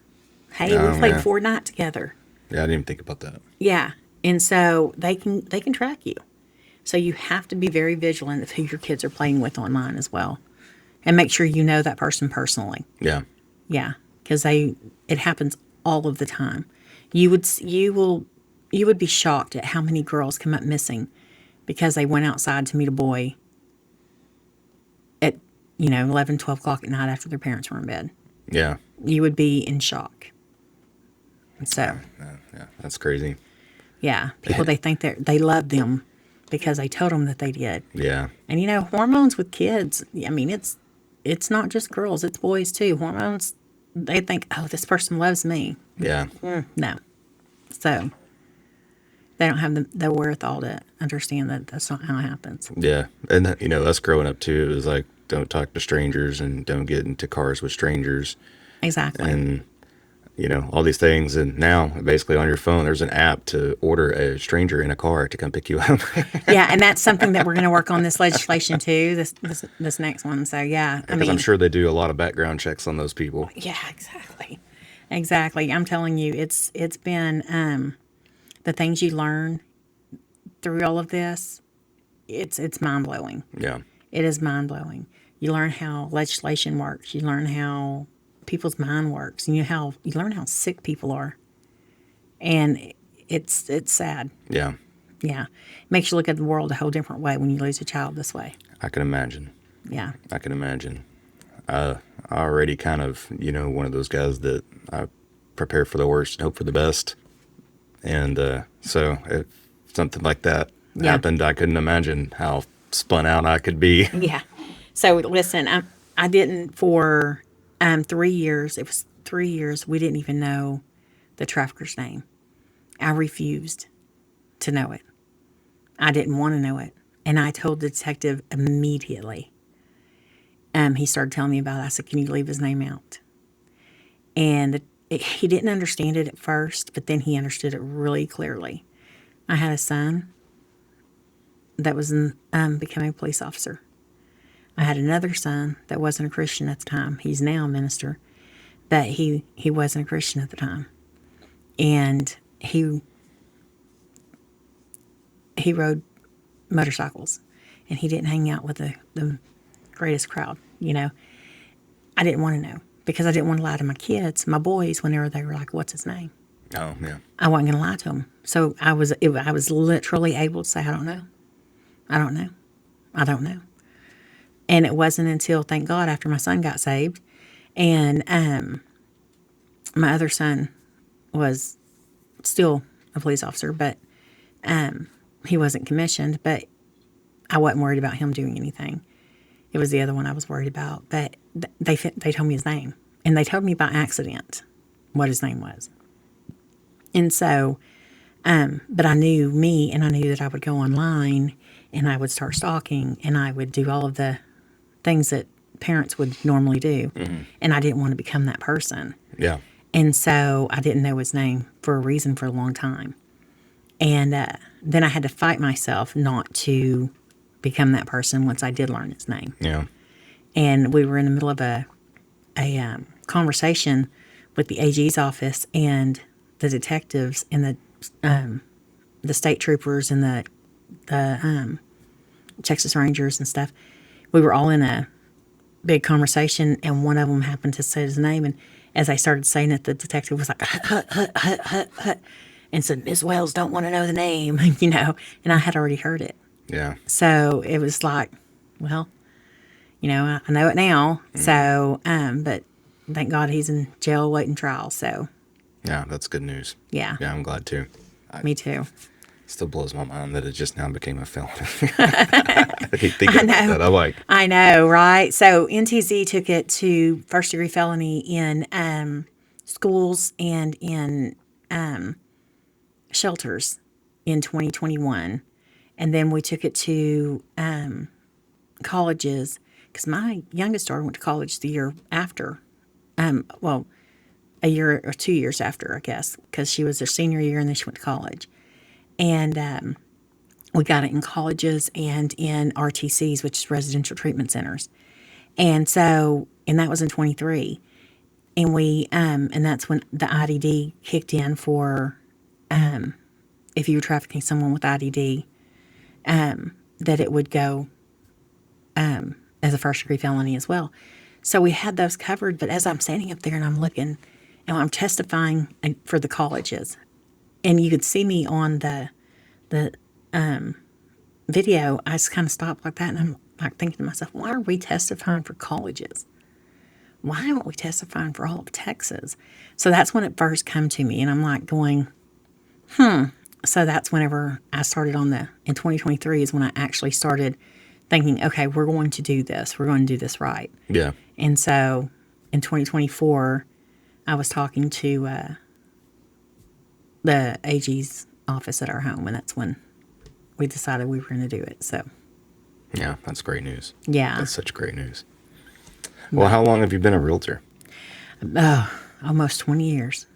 Hey, we played yeah, Fortnite together. yeah. I didn't even think about that. Yeah. And so they can track you. So you have to be very vigilant of who your kids are playing with online as well. And make sure you know that person personally. Yeah, Yeah. Because it happens all of the time. You would be shocked at how many girls come up missing because they went outside to meet a boy at 11, 12 o'clock at night after their parents were in bed. yeah, You would be in shock. So yeah. That's crazy. yeah, people, they think they love them because they told them that they did. Yeah, And hormones with kids, I mean, it's not just girls, it's boys too. Hormones, they think, oh, this person loves me. yeah, No. So they don't have the wherewithal to understand that that's not how it happens. yeah. And us growing up too, it was like don't talk to strangers and don't get into cars with strangers, Exactly. and all these things. And now basically on your phone there's an app to order a stranger in a car to come pick you up. Yeah, and that's something that we're going to work on this legislation too, this next one. So yeah, I Because I'm mean, sure they do a lot of background checks on those people. yeah, exactly. Exactly. I'm telling you, it's been the things you learn through all of this, it's mind blowing. Yeah, It is mind blowing. You learn how legislation works. You learn how people's mind works, and you learn how sick people are, and it's sad. yeah. Yeah, it makes you look at the world a whole different way when you lose a child this way. I can imagine. Yeah, I can imagine. I already kind of, one of those guys that I prepare for the worst and hope for the best. And so if something like that yeah, happened, I couldn't imagine how spun out I could be. yeah. So listen, I didn't for 3 years. It was 3 years. We didn't even know the trafficker's name. I refused to know it. I didn't want to know it. And I told the detective immediately. He started telling me about it. I said, can you leave his name out? And he didn't understand it at first, but then he understood it really clearly. I had a son that was becoming a police officer. I had another son that wasn't a Christian at the time. He's now a minister, but he wasn't a Christian at the time. And he rode motorcycles, and he didn't hang out with the greatest crowd. I didn't want to know because I didn't want to lie to my kids, my boys, whenever they were like, "What's his name?" Oh, yeah. I wasn't going to lie to them. So I was literally able to say, "I don't know. I don't know." I don't know. And it wasn't until, thank God, after my son got saved and my other son was still a police officer, but he wasn't commissioned, but I wasn't worried about him doing anything. It was the other one I was worried about. But they told me his name, and they told me by accident what his name was. And so, but I knew me, and I knew that I would go online, and I would start stalking, and I would do all of the things that parents would normally do, and I didn't want to become that person. Yeah. And so I didn't know his name for a reason for a long time. And then I had to fight myself not to become that person once I did learn his name. Yeah. And we were in the middle of a conversation with the AG's office and the detectives and the state troopers and the Texas Rangers and stuff. We were all in a big conversation, and one of them happened to say his name. And as I started saying it, the detective was like, hut, hut, hut, hut, hut, and said, Ms. Wells don't want to know the name, and I had already heard it. Yeah. So it was like, well, I know it now. So, but thank God he's in jail waiting trial. So, Yeah, that's good news. yeah, Yeah, I'm glad too. me too. Still blows my mind that it just now became a felony. I keep thinking about that. I'm like, I know, right? So NTZ took it to first degree felony in schools and in shelters in 2021. And then we took it to colleges because my youngest daughter went to college the year after. Well, a year or 2 years after, I guess, because she was her senior year and then she went to college. And we got it in colleges and in RTCs, which is residential treatment centers. And that was in 23. And that's when the IDD kicked in for, if you were trafficking someone with IDD, that it would go, as a first degree felony as well. So we had those covered. But as I'm standing up there and I'm looking and I'm testifying for the colleges, and you could see me on the video, I just kind of stopped like that, and I'm like thinking to myself, why are we testifying for colleges? Why aren't we testifying for all of Texas? So that's when it first came to me, and I'm like going, So that's whenever I started in 2023 is when I actually started thinking, okay, we're going to do this. We're going to do this right. yeah. And so in 2024, I was talking to the AG's office at our home, and that's when we decided we were going to do it. So, Yeah, that's great news. yeah. That's such great news. Well, how long have you been a realtor? Almost 20 years.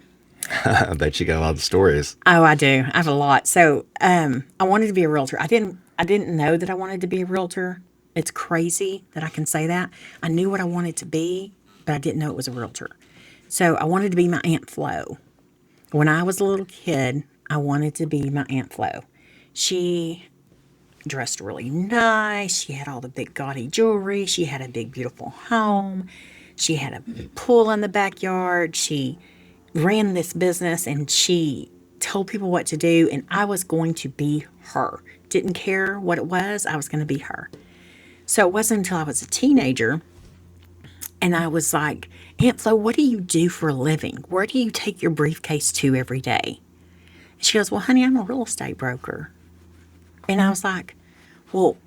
I bet you got a lot of stories. Oh, I do. I have a lot. So, I wanted to be a realtor. I didn't know that I wanted to be a realtor. It's crazy that I can say that. I knew what I wanted to be, but I didn't know it was a realtor. So I wanted to be my Aunt Flo. When I was a little kid, I wanted to be my Aunt Flo. She dressed really nice. She had all the big gaudy jewelry. She had a big, beautiful home. She had a pool in the backyard. She ran this business and she told people what to do. And I was going to be her. Didn't care what it was. I was going to be her. So it wasn't until I was a teenager and I was like, Aunt Flo, what do you do for a living? Where do you take your briefcase to every day? And she goes, well, honey, I'm a real estate broker. And I was like, well,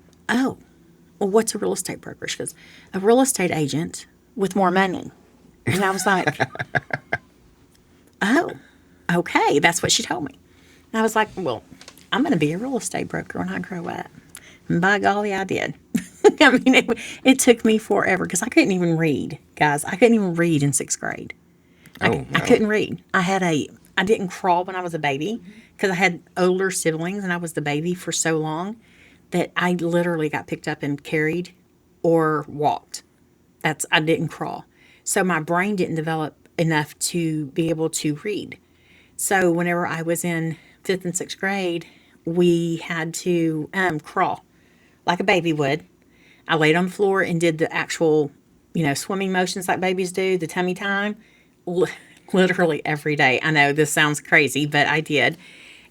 what's a real estate broker? She goes, a real estate agent with more money. And I was like, oh, okay. That's what she told me. And I was like, well, I'm going to be a real estate broker when I grow up. And by golly, I did. I mean, it took me forever because I couldn't even read, guys. I couldn't even read in sixth grade. I couldn't read. I didn't crawl when I was a baby because I had older siblings and I was the baby for so long that I literally got picked up and carried or walked. I didn't crawl. So my brain didn't develop enough to be able to read. So whenever I was in fifth and sixth grade, we had to crawl like a baby would. I laid on the floor and did the actual, swimming motions like babies do, the tummy time, literally every day. I know this sounds crazy, but I did.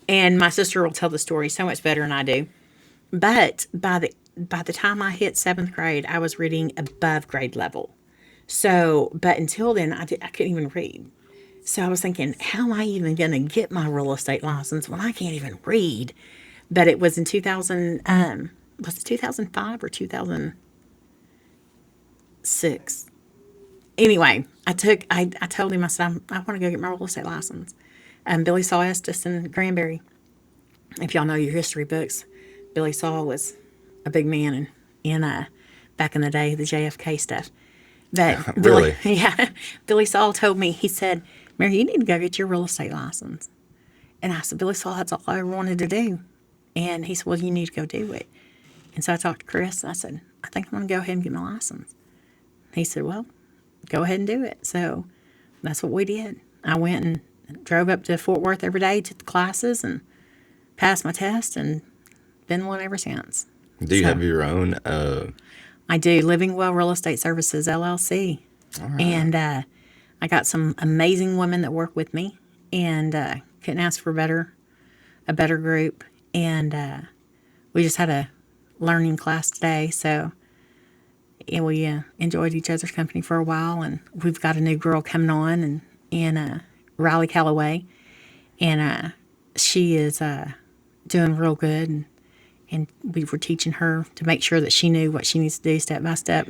And my sister will tell the story so much better than I do. But by by the time I hit seventh grade, I was reading above grade level. So, but until then, I couldn't even read. So I was thinking, how am I even going to get my real estate license when I can't even read? But it was in 2000, was it 2005 or 2006? Anyway, I told him, I said, I want to go get my real estate license. Billy Saw Estes in Granbury. If y'all know your history books, Billy Saw was a big man in back in the day, the JFK stuff. But Billy, Really? yeah, Billy Saul told me, he said, Mary, you need to go get your real estate license. And I said, Billy Saul, that's all I ever wanted to do. And he said, well, you need to go do it. And so I talked to Chris. And I said, I think I'm going to go ahead and get my license. He said, well, go ahead and do it. So that's what we did. I went and drove up to Fort Worth every day, took the classes, and passed my test, and been one ever since. Do you So have your own? I do Living Well Real Estate Services LLC, and I got some amazing women that work with me, and couldn't ask for a better group. And we just had a learning class today, so and we enjoyed each other's company for a while. And we've got a new girl coming on, and in Riley Calloway, and she is doing real good. And we were teaching her to make sure that she knew what she needs to do step by step,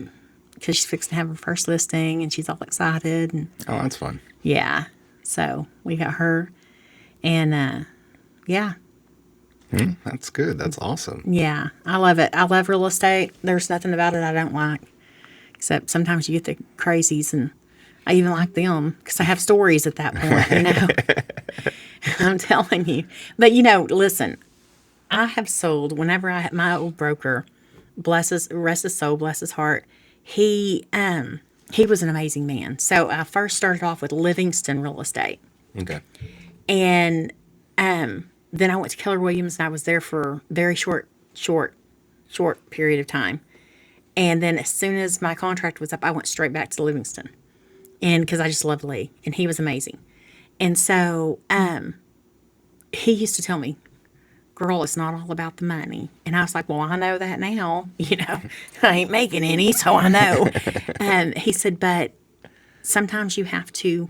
because she's fixing to have her first listing and she's all excited. And Oh, that's fun. yeah, so we got her. And yeah, That's good. That's awesome. yeah, I love it. I love real estate. There's nothing about it I don't like, except sometimes you get the crazies, and I even like them because I have stories at that point. I'm telling you. But listen, I have sold whenever my old broker, rest his soul, bless his heart. He was an amazing man. So I first started off with Livingston Real Estate, Okay. and then I went to Keller Williams, and I was there for a very short period of time. And then as soon as my contract was up, I went straight back to Livingston, and because I just loved Lee, and he was amazing. And so he used to tell me, girl, it's not all about the money. And I was like, well, I know that now. I ain't making any, so I know. And he said, but sometimes you have to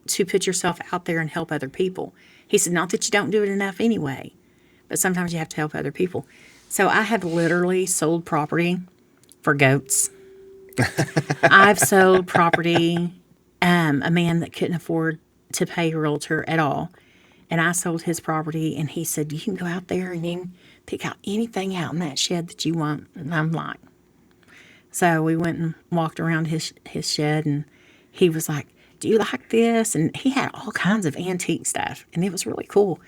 put yourself out there and help other people. He said, not that you don't do it enough anyway, but sometimes you have to help other people. So I have literally sold property for goats. I've sold property, a man that couldn't afford to pay a realtor at all. And I sold his property, and he said, you can go out there and you can pick out anything out in that shed that you want. And I'm like, so we went and walked around his shed, and he was like, do you like this? And he had all kinds of antique stuff, and it was really cool.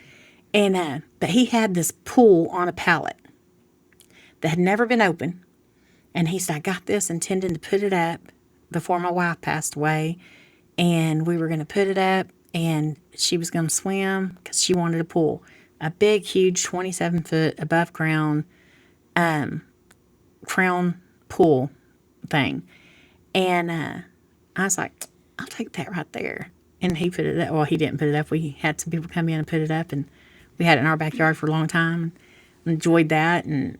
And but he had this pool on a pallet that had never been opened. And he said, I got this intending to put it up before my wife passed away. And we were going to put it up, and she was going to swim because she wanted a pool. A big, huge 27-foot above ground crown pool thing. And I was like, I'll take that right there. And he put it up. Well, he didn't put it up. We had some people come in and put it up, and we had it in our backyard for a long time. And enjoyed that. And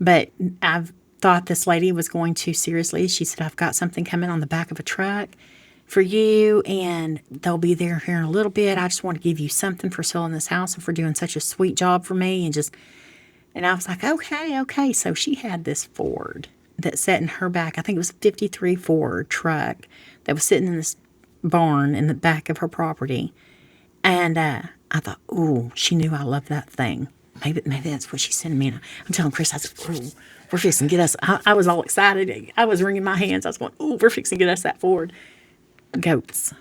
but I've thought this lady was going too seriously. She said, I've got something coming on the back of a truck for you, and they'll be there here in a little bit. I just want to give you something for selling this house and for doing such a sweet job for me. And I was like, okay. So she had this Ford that sat in her back. I think it was a 53 Ford truck that was sitting in this barn in the back of her property. And I thought, ooh, she knew I loved that thing. Maybe that's what she's sending me. And I'm telling Chris, I said, ooh, we're fixing to get us. I was all excited. I was wringing my hands. I was going, ooh, we're fixing to get us that Ford. Goats.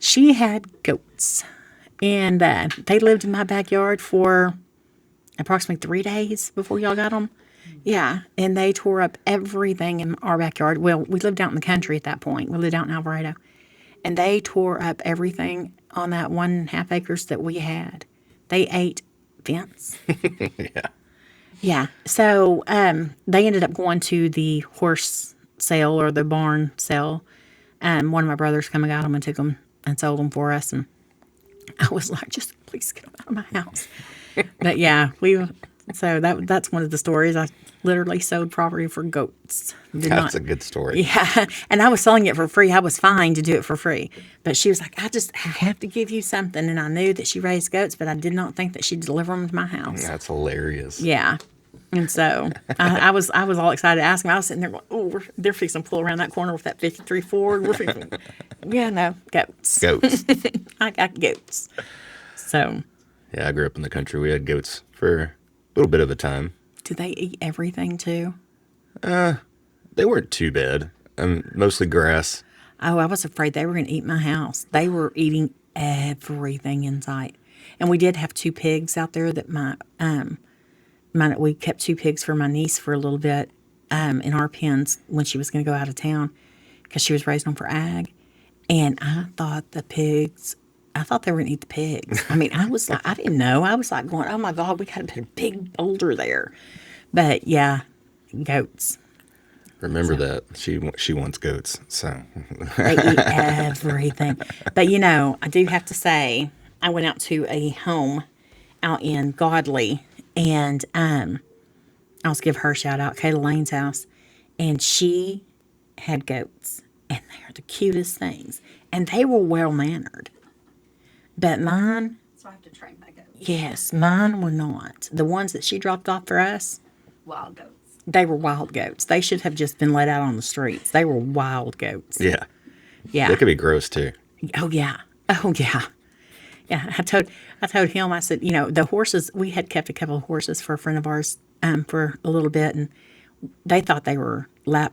She had goats. And they lived in my backyard for approximately 3 days before y'all got them. Yeah, and they tore up everything in our backyard. Well, we lived out in the country at that point. We lived out in Alvarado. And they tore up everything on that 1.5 acres that we had. They ate fence. Yeah. Yeah. So they ended up going to the horse sale or the barn sale. One of my brothers come and got them and took them and sold them for us. And I was like, just please get them out of my house. But yeah, we So that's one of the stories. I literally sold property for goats. Did That's not. a good story. Yeah, and I was selling it for free. I was fine to do it for free, but she was like, I have to give you something." And I knew that she raised goats, but I did not think that she'd deliver them to my house. That's hilarious. Yeah. And so I was all excited to ask him. I was sitting there going, "Oh, they're fixing to pull around that corner with that 53 Ford. We're fixing." Yeah, no, goats. Goats. I got goats. So, Yeah, I grew up in the country. We had goats for a little bit of a time. do they eat everything too? They weren't too bad. Mostly grass. Oh, I was afraid they were going to eat my house. They were eating everything in sight. And we did have two pigs out there that we kept two pigs for my niece for a little bit in our pens when she was going to go out of town because she was raising them for ag. And I thought they were going to eat the pigs. I mean, I didn't know. I was like going, "Oh my God, we got to put a big boulder there." But yeah, goats. Remember that. She wants goats. So They eat everything. But I do have to say, I went out to a home out in Godley, and I'll give her a shout out, Kayla Lane's house, and she had goats, and they are the cutest things, and they were well mannered. But mine, So I have to train my goats. yes, mine were not. The ones that she dropped off for us, Wild goats. they were wild goats. They should have just been let out on the streets. They were wild goats. yeah, Yeah. they could be gross too. Oh yeah. Oh yeah. Yeah. I told him, I said, the horses, we had kept a couple of horses for a friend of ours for a little bit, and they thought they were lap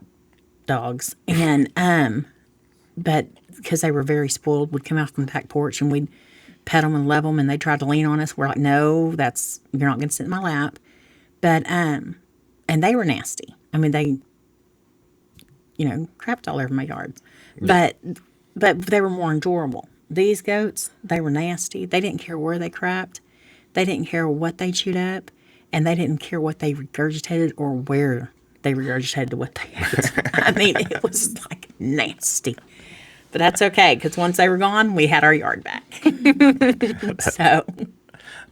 dogs. And but because they were very spoiled, we'd come out from the back porch and we'd pet them and love them, and they tried to lean on us. We're like, "No, you're not going to sit in my lap." But and they were nasty. I mean, they crapped all over my yard. But they were more enjoyable. These goats, they were nasty. They didn't care where they crapped. They didn't care what they chewed up, and they didn't care what they regurgitated or where they regurgitated what they ate. I mean, it was like nasty. But that's okay, because once they were gone, we had our yard back. So,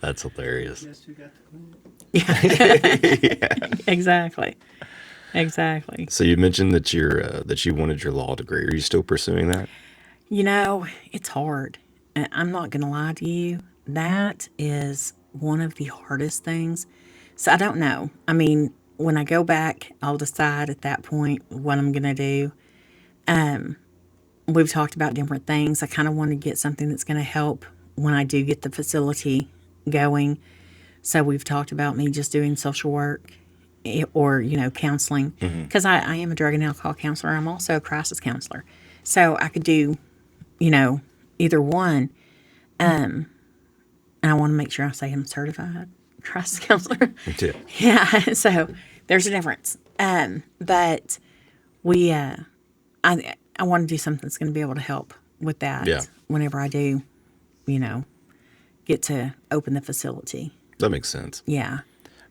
That's hilarious. Guess who got the clean? exactly. Exactly. So you mentioned that you wanted your law degree. Are you still pursuing that? It's hard. I'm not going to lie to you. That is one of the hardest things. So I don't know. I mean, when I go back, I'll decide at that point what I'm going to do. We've talked about different things. I kind of want to get something that's going to help when I do get the facility going. So we've talked about me just doing social work or, counseling. Because I am a drug and alcohol counselor. I'm also a crisis counselor. So I could do, either one. And I want to make sure I say I'm certified crisis counselor. Yeah. Yeah, so there's a difference. But I want to do something that's going to be able to help with that. Yeah. Whenever I do, get to open the facility. That makes sense. Yeah.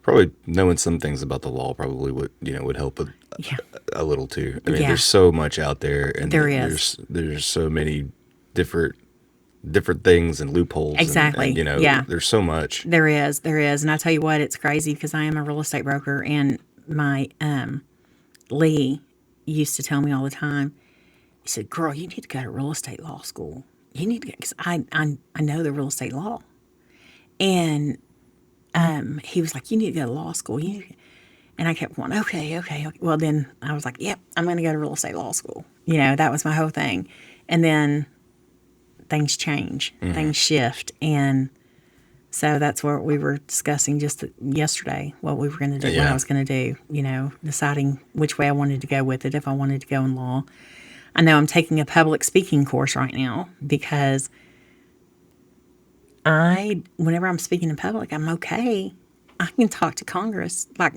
Probably knowing some things about the law probably would help Yeah. a little too. I mean, Yeah. there's so much out there, and There is. there's so many different things and loopholes. Exactly. And, Yeah. there's so much. There is. And I tell you what, it's crazy because I am a real estate broker, and my Lee used to tell me all the time. He said, "Girl, you need to go to real estate law school. You need to go," because I know the real estate law, and he was like, "You need to go to law school." And I kept going, okay. Well, then I was like, "Yep, I'm going to go to real estate law school." That was my whole thing, and then things change, things shift, and so that's what we were discussing just yesterday, what we were going to do, what Yeah. I was going to do, deciding which way I wanted to go with it, if I wanted to go in law. I know I'm taking a public speaking course right now because whenever I'm speaking in public, I'm okay. I can talk to Congress like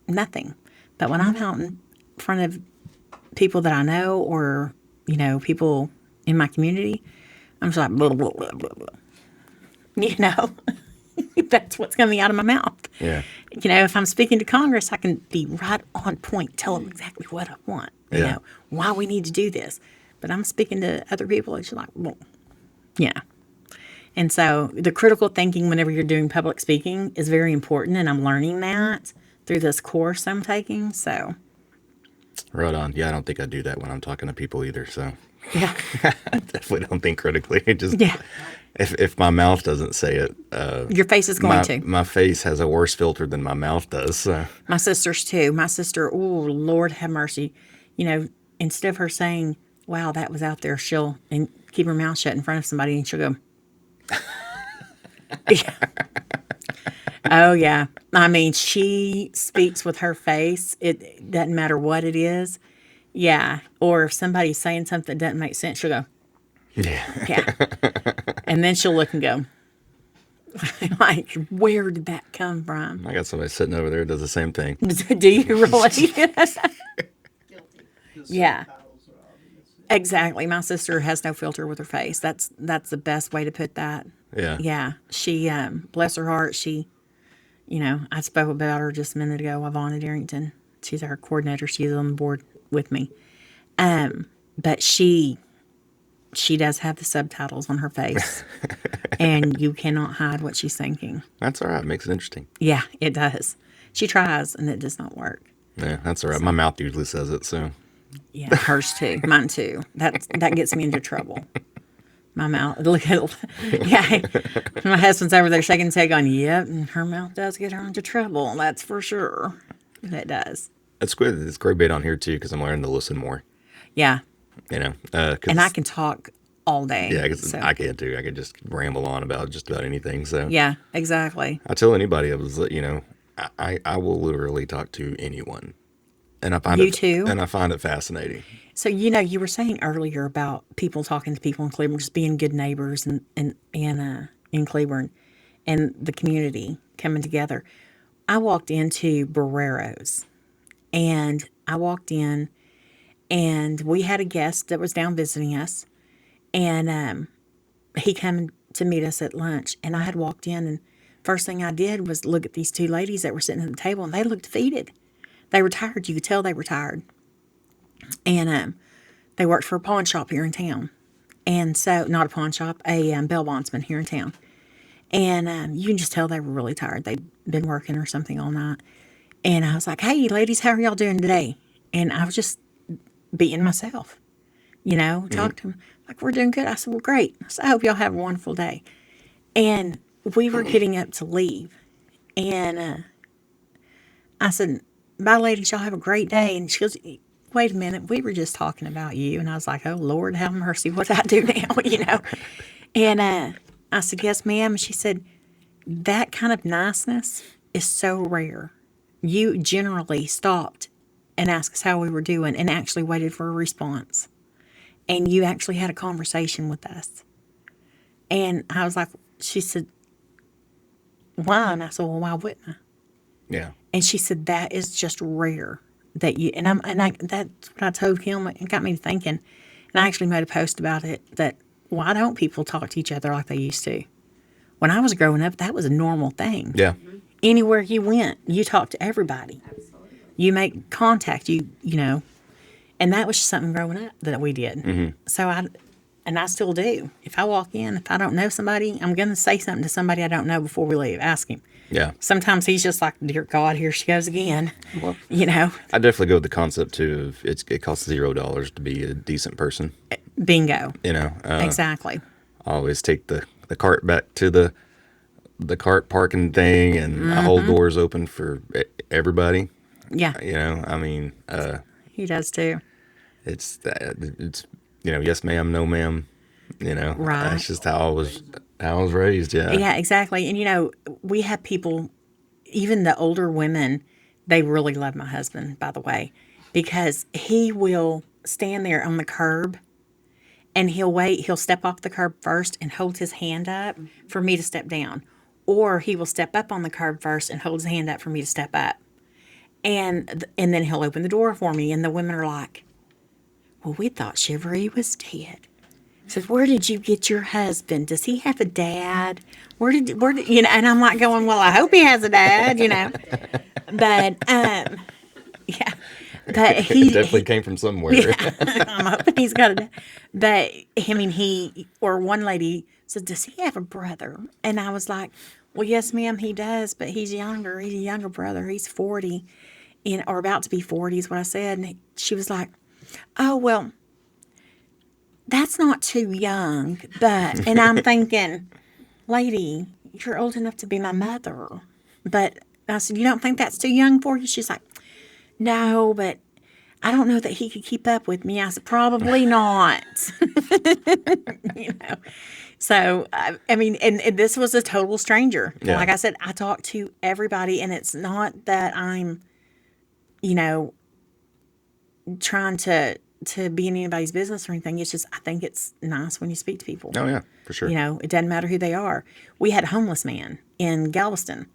nothing. But when I'm out in front of people that I know or, people in my community, I'm just like, blah, blah, blah, blah, blah. That's what's coming out of my mouth. Yeah. If I'm speaking to Congress, I can be right on point, tell them exactly what I want, Yeah. why we need to do this. But I'm speaking to other people, it's like, well, yeah. And so the critical thinking whenever you're doing public speaking is very important. And I'm learning that through this course I'm taking. So, Right on. Yeah, I don't think I do that when I'm talking to people either. So yeah. I definitely don't think critically. It just Yeah. if my mouth doesn't say it, Your face is going to. my face has a worse filter than my mouth does. So My sister's too. My sister, oh, Lord have mercy. You know, instead of her saying, wow, that was out there, she'll and keep her mouth shut in front of somebody and she'll go, yeah. Oh, yeah. I mean, she speaks with her face. It doesn't matter what it is. Yeah. Or if somebody's saying something that doesn't make sense, she'll go, yeah, yeah. And then she'll look and go, like, where did that come from? I got somebody sitting over there who does the same thing. Do you really? Yeah. Exactly. My sister has no filter with her face. That's the best way to put that. Yeah, Yeah. She bless her heart, I spoke about her just a minute ago, Ivana Darrington. She's our coordinator. She's on the board with me. But she does have the subtitles on her face. And you cannot hide what she's thinking. that's all right. Makes it interesting. Yeah, it does. She tries and it does not work. Yeah, that's all right. My mouth usually says it. So Yeah, hers too. Mine too. That gets me into trouble. My mouth. Look at. Yeah, my husband's over there shaking his head, going, "Yep," and her mouth does get her into trouble. That's for sure. It does. it's good. It's great bait on here too because I'm learning to listen more. Yeah, You know, and I can talk all day. Yeah, 'cause so. I can too. I could just ramble on about just about anything. So Yeah, exactly. I tell anybody, I will literally talk to anyone, and I find You it too? and I find it fascinating. So you were saying earlier about people talking to people in Cleburne, just being good neighbors and in Cleburne, and the community coming together. I walked into Barrero's, and I walked in, and we had a guest that was down visiting us, and he came to meet us at lunch, and I had walked in, and first thing I did was look at these two ladies that were sitting at the table, and they looked defeated. They were tired. You could tell they were tired. And they worked for a pawn shop here in town. And so, not a pawn shop, a bail bondsman here in town. And you can just tell they were really tired. They'd been working or something all night. And I was like, hey, ladies, how are y'all doing today? And I was just being myself, talk to them. Like, we're doing good. I said, well, great. I said, I hope y'all have a wonderful day. And we were getting up to leave. And I said, bye, ladies, y'all have a great day. And she goes, wait a minute, we were just talking about you. And I was like, oh, Lord, have mercy, what I do now, And I said, yes, ma'am. And she said, that kind of niceness is so rare. You generally stopped and asked us how we were doing and actually waited for a response. And you actually had a conversation with us. And I was like, she said, why? And I said, well, why wouldn't I? Yeah, And she said, that is just rare that you, that's what I told him. It got me thinking. And I actually made a post about it that why don't people talk to each other like they used to? When I was growing up, that was a normal thing. yeah, Anywhere you went, you talked to everybody. You make contact, and that was just something growing up that we did. So I still do. If I walk in, if I don't know somebody, I'm going to say something to somebody I don't know before we leave. Ask him. yeah. Sometimes he's just like, dear God, here she goes again. Well, I I definitely go with the concept too of it costs $0 to be a decent person. bingo. Exactly. Exactly. I always take the cart back to the cart parking thing, and I hold doors open for everybody. Yeah, I mean, he does too. it's yes ma'am, no ma'am. Right. That's just how I was raised. Yeah. Yeah, exactly. And we have people, even the older women, they really love my husband, by the way, because he will stand there on the curb and he'll step off the curb first and hold his hand up for me to step down. Or he will step up on the curb first and hold his hand up for me to step up. And then he'll open the door for me, and the women are like, well, we thought Shivery was dead. Says, where did you get your husband? Does he have a dad? Where did and I'm like going, well, I hope he has a dad, But Yeah. But It definitely came from somewhere. yeah, I'm hoping he's got it. But I mean, one lady said, "Does he have a brother?" And I was like, "Well, yes, ma'am, he does, but he's younger. He's a younger brother. He's 40, or about to be 40 is what I said." And she was like, "Oh, well, that's not too young." And I'm thinking, lady, you're old enough to be my mother. But I said, "You don't think that's too young for you?" She's like, "No, but I don't know that he could keep up with me." I said, "Probably not." you know. So, I mean, and this was a total stranger. Yeah. Like I said, I talk to everybody, and it's not that I'm, you know, trying to be in anybody's business or anything. It's just I think it's nice when you speak to people. Oh yeah, for sure. It doesn't matter who they are. We had a homeless man in Galveston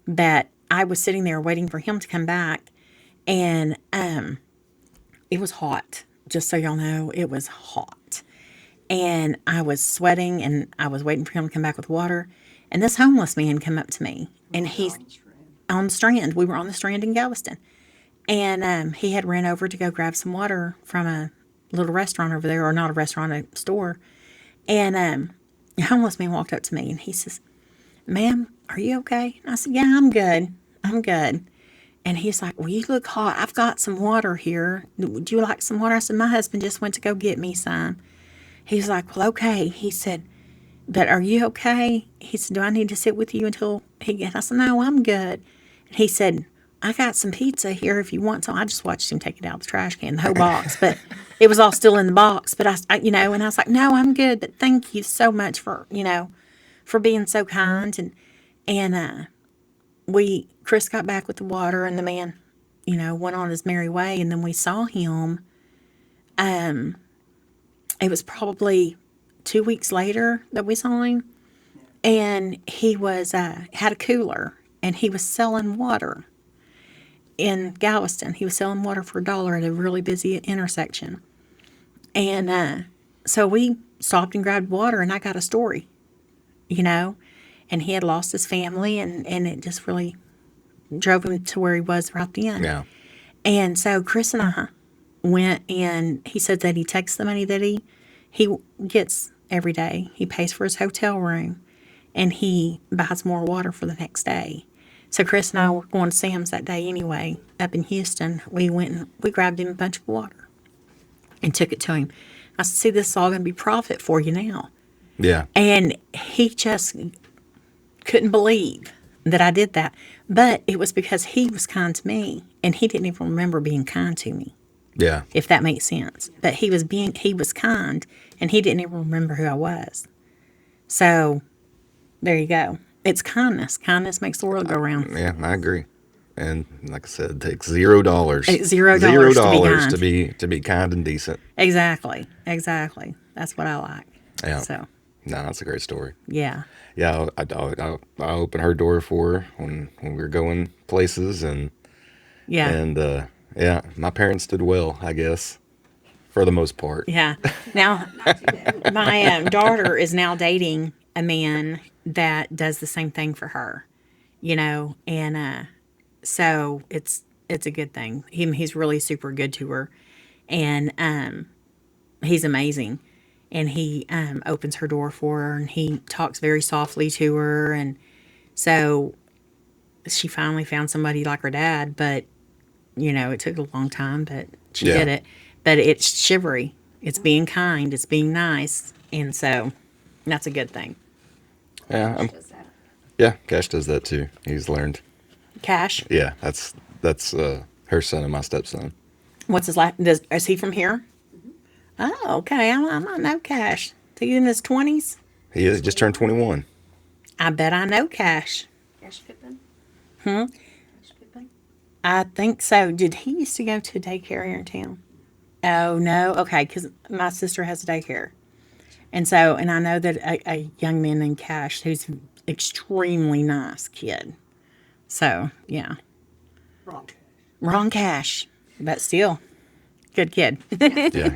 that I was sitting there waiting for him to come back, and it was hot. Just so y'all know, it was hot. And I was sweating and I was waiting for him to come back with water. And this homeless man come up to me and he's on the strand. We were on the strand in Galveston. And he had ran over to go grab some water from a little restaurant over there, or not a restaurant, a store. And the homeless man walked up to me and he says, "Ma'am, are you okay?" And I said, "Yeah, I'm good. I'm good." And he's like, "Well, you look hot. I've got some water here. Would you like some water?" I said, "My husband just went to go get me some." He's like, "Well, okay." He said, "But are you okay?" He said, "Do I need to sit with you until he gets?" I said, "No, I'm good." And he said, "I got some pizza here if you want some." I just watched him take it out of the trash can, the whole box, but it was all still in the box. But and I was like, "No, I'm good. But thank you so much for, for being so kind." And Chris got back with the water, and the man, went on his merry way. And then we saw him. It was probably 2 weeks later that we saw him, and he was had a cooler, and he was selling water in Galveston. He was selling water for $1 at a really busy intersection, and so we stopped and grabbed water, and I got a story, and he had lost his family, and it just really drove him to where he was right then. Yeah. And so Chris and I went, and he said that he takes the money that he gets every day. He pays for his hotel room, and he buys more water for the next day. So Chris and I were going to Sam's that day anyway, up in Houston. We went and we grabbed him a bunch of water and took it to him. I said, "See, this is all going to be profit for you now." Yeah. And he just couldn't believe that I did that. But it was because he was kind to me, and he didn't even remember being kind to me, Yeah. if that makes sense. But he was kind, and he didn't even remember who I was. So there you go. It's kindness. Kindness makes the world go round. Yeah, I agree. And like I said, it takes $0. It's $0 $0 to be to be kind and decent. Exactly. That's what I like. Yeah. So No, that's a great story. yeah, Yeah, I open her door for her when we were going places, and yeah, yeah, my parents did well, I guess, for the most part. yeah. Now my daughter is now dating a man that does the same thing for her, and so it's a good thing. He's really super good to her, and he's amazing. And he opens her door for her, and he talks very softly to her, and so she finally found somebody like her dad. But it took a long time, but she Yeah. did it. But it's chivalry. It's being kind. It's being nice, and so that's a good thing. Yeah, Does that. yeah. Cash does that too. He's learned. Cash, Yeah, that's her son and my stepson. what's his last? Is he from here? Oh, okay. I might know Cash. Is he in his 20s? He just turned 21. I bet I know Cash. Cash Pippin? Hmm? Cash Pippin? I think so. Did he used to go to a daycare here in town? Oh, no. Okay, because my sister has a daycare. And I know that a young man named Cash, who's extremely nice kid. So, yeah. Wrong. Wrong Cash, but still, good kid. Yeah,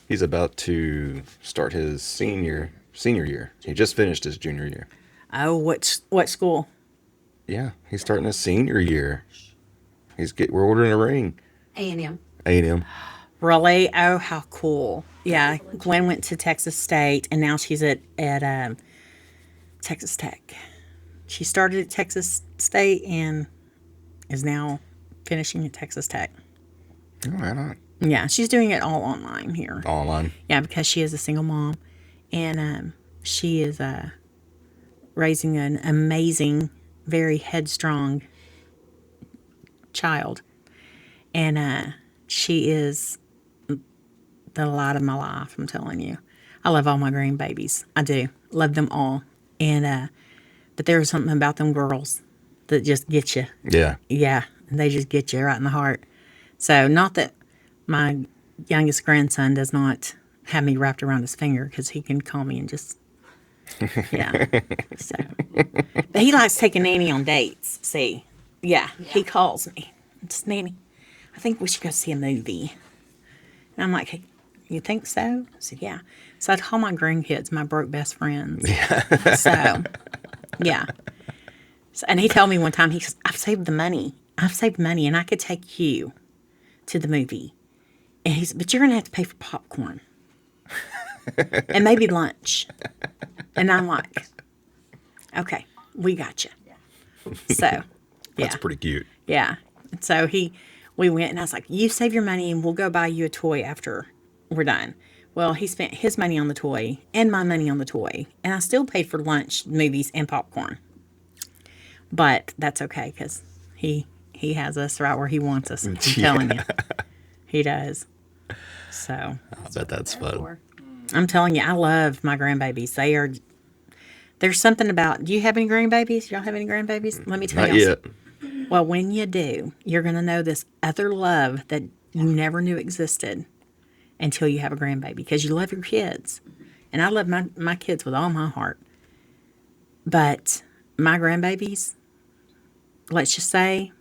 he's about to start his senior year. He just finished his junior year. Oh, what school? Yeah, he's starting his senior year. We're ordering a ring. A&M. A&M. Really? Oh, how cool. Yeah, Gwen went to Texas State, and now she's at Texas Tech. She started at Texas State and is now finishing at Texas Tech. All right, on. Yeah, she's doing it all online here. Online. Yeah, because she is a single mom, and she is raising an amazing, very headstrong child, and she is the light of my life. I'm telling you, I love all my grandbabies. I do love them all, and but there's something about them girls that just get you. Yeah. Yeah, they just get you right in the heart. So, not that my youngest grandson does not have me wrapped around his finger because he can call me and just, yeah. So, but he likes taking Nanny on dates. See, yeah, he calls me. It's Nanny. I think we should go see a movie. And I'm like, hey, you think so? I said, yeah. So I call my grandkids my broke best friends. Yeah. So, yeah. So, and he told me one time, he says, I've saved the money. I've saved money and I could take you to the movie. And he said, but you're going to have to pay for popcorn. And maybe lunch. And I'm like, okay, we got you. So, yeah. That's pretty cute. Yeah. And so we went and I was like, you save your money and we'll go buy you a toy after we're done. Well, he spent his money on the toy and my money on the toy. And I still paid for lunch, movies, and popcorn. But that's okay because he has us right where he wants us. I'm telling you. He does. So. I bet that's fun. I'm telling you, I love my grandbabies. There's something about, do you have any grandbabies? Y'all have any grandbabies? Let me tell Not you. yet. Well, when you do, you're going to know this other love that you never knew existed until you have a grandbaby because you love your kids. And I love my kids with all my heart. But my grandbabies, let's just say,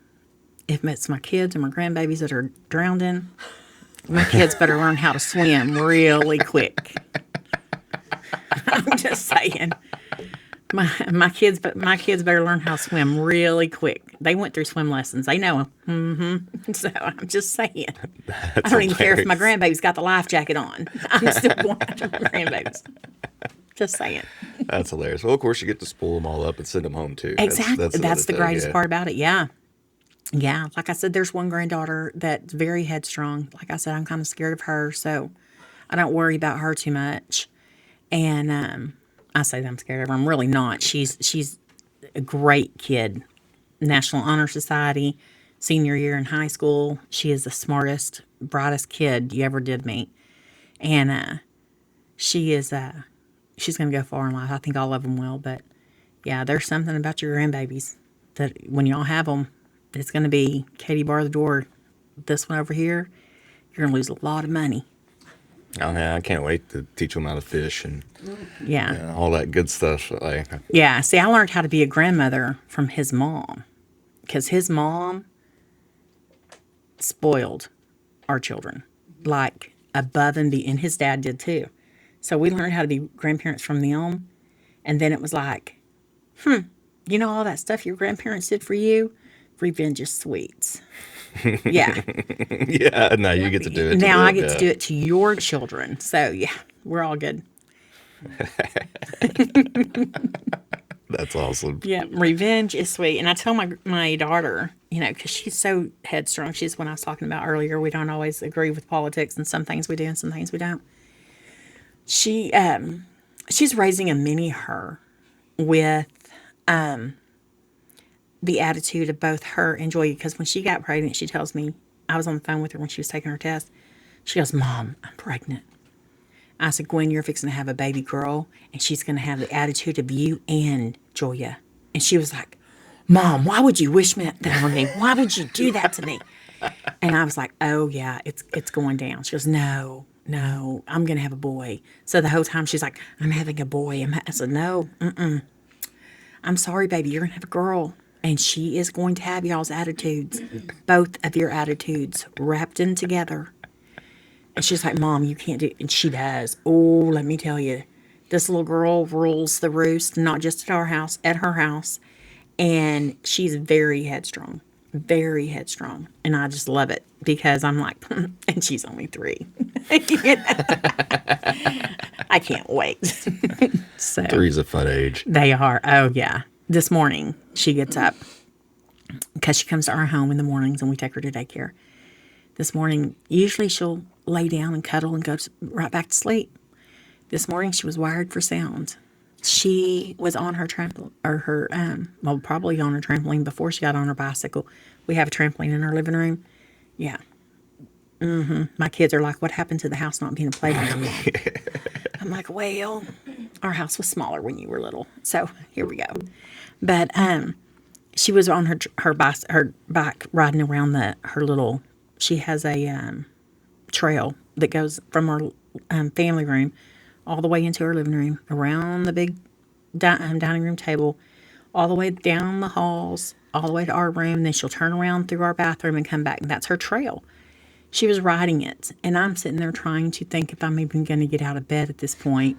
if it's my kids or my grandbabies that are drowning, my kids better learn how to swim really quick. I'm just saying. My kids better learn how to swim really quick. They went through swim lessons. They know them. So I'm just saying. I don't even care if my grandbaby's got the life jacket on. I'm still going after my grandbabies. Just saying. That's hilarious. Well, of course, you get to spool them all up and send them home, too. Exactly. That's another the thing, greatest yeah. part about it. Yeah. Yeah. Like I said, there's one granddaughter that's very headstrong. Like I said, I'm kind of scared of her, so I don't worry about her too much. And I say that I'm scared of her. I'm really not. She's a great kid. National Honor Society, senior year in high school. She is the smartest, brightest kid you ever did meet. And she's going to go far in life. I think all of them will. But, yeah, there's something about your grandbabies that when y'all have them, it's going to be Katie bar the door. This one over here, you're going to lose a lot of money. Oh, yeah, I can't wait to teach them how to fish and Yeah. all that good stuff. Like, Yeah. See, I learned how to be a grandmother from his mom because his mom spoiled our children like above and beyond. And his dad did too. So we learned how to be grandparents from them. And then it was like, you know, all that stuff your grandparents did for you? Revenge is sweet. Yeah. yeah, now you get to do it. Now I get yeah. to do it to your children. So, yeah, we're all good. That's awesome. Yeah, revenge is sweet. And I tell my daughter, you know, because she's so headstrong. She's when I was talking about earlier, we don't always agree with politics and some things we do and some things we don't. She's raising a mini her with the attitude of both her and Joy. Because when she got pregnant, she tells me, I was on the phone with her when she was taking her test. She goes, Mom, I'm pregnant. I said, Gwen, you're fixing to have a baby girl, and she's going to have the attitude of you and Joya. And she was like, Mom, why would you wish that on me? Why would you do that to me? And I was like, oh, yeah, it's going down. She goes, no, I'm going to have a boy. So the whole time she's like, I'm having a boy. I said, no, I'm sorry, baby, you're going to have a girl. And she is going to have y'all's attitudes, both of your attitudes wrapped in together. And she's like, Mom, you can't do it. And she does. Oh, let me tell you, this little girl rules the roost, not just at our house, at her house. And she's very headstrong. very headstrong, and I just love it because I'm like, and she's only 3. You know? I can't wait. So 3's a fun age. they are. Oh yeah. This morning she gets up because she comes to our home in the mornings, and we take her to daycare. This morning, usually she'll lay down and cuddle and go right back to sleep. This morning she was wired for sound. She was on her trampoline, or her, well, probably on her trampoline before she got on her bicycle. We have a trampoline in our living room. Yeah. My kids are like, what happened to the house not being a playground? I'm like, well, our house was smaller when you were little. So here we go. But she was on her bike riding around her little, she has a trail that goes from our family room all the way into her living room, around the big dining room table, all the way down the halls, all the way to our room. Then she'll turn around through our bathroom and come back. And that's her trail. She was riding it. And I'm sitting there trying to think if I'm even going to get out of bed at this point.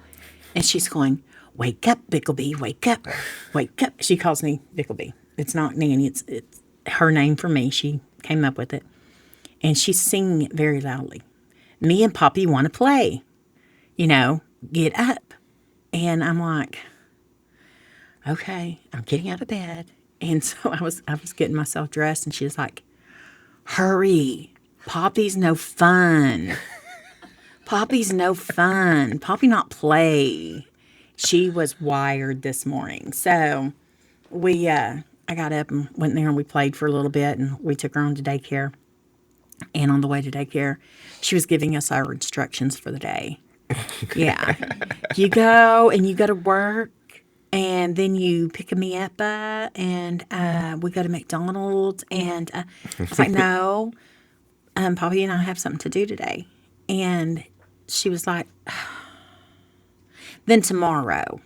And she's going, wake up, Bickleby, wake up, wake up. She calls me Bickleby. It's not Nanny. It's her name for me. She came up with it. And she's singing it very loudly. Me and Poppy want to play. Get up. And I'm like, okay, I'm getting out of bed. And so I was getting myself dressed, and she was like, hurry, Poppy's no fun. Poppy's no fun. Poppy not play. She was wired this morning. So I got up and went there, and we played for a little bit, and we took her on to daycare. And on the way to daycare, she was giving us our instructions for the day. Yeah. You go and you go to work, and then you pick me up, and we go to McDonald's. And I was like, no, Poppy and I have something to do today. And she was like, then tomorrow.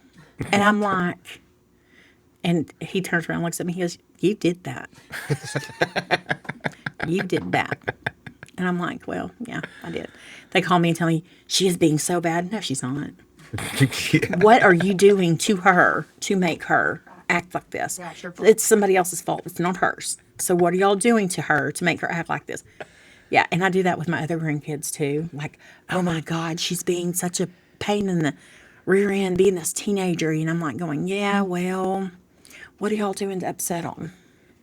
And I'm like, and he turns around and looks at me. He goes, you did that. You did that. And I'm like, well, yeah, I did. They call me and tell me she is being so bad. No, she's not. Yeah. What are you doing to her to make her act like this? Yeah, it's your fault. It's somebody else's fault. It's not hers. So what are y'all doing to her to make her act like this? Yeah, and I do that with my other grandkids too. Like, oh my God, she's being such a pain in the rear end, being this teenager. And I'm like going, yeah, well, what are y'all doing to upset them?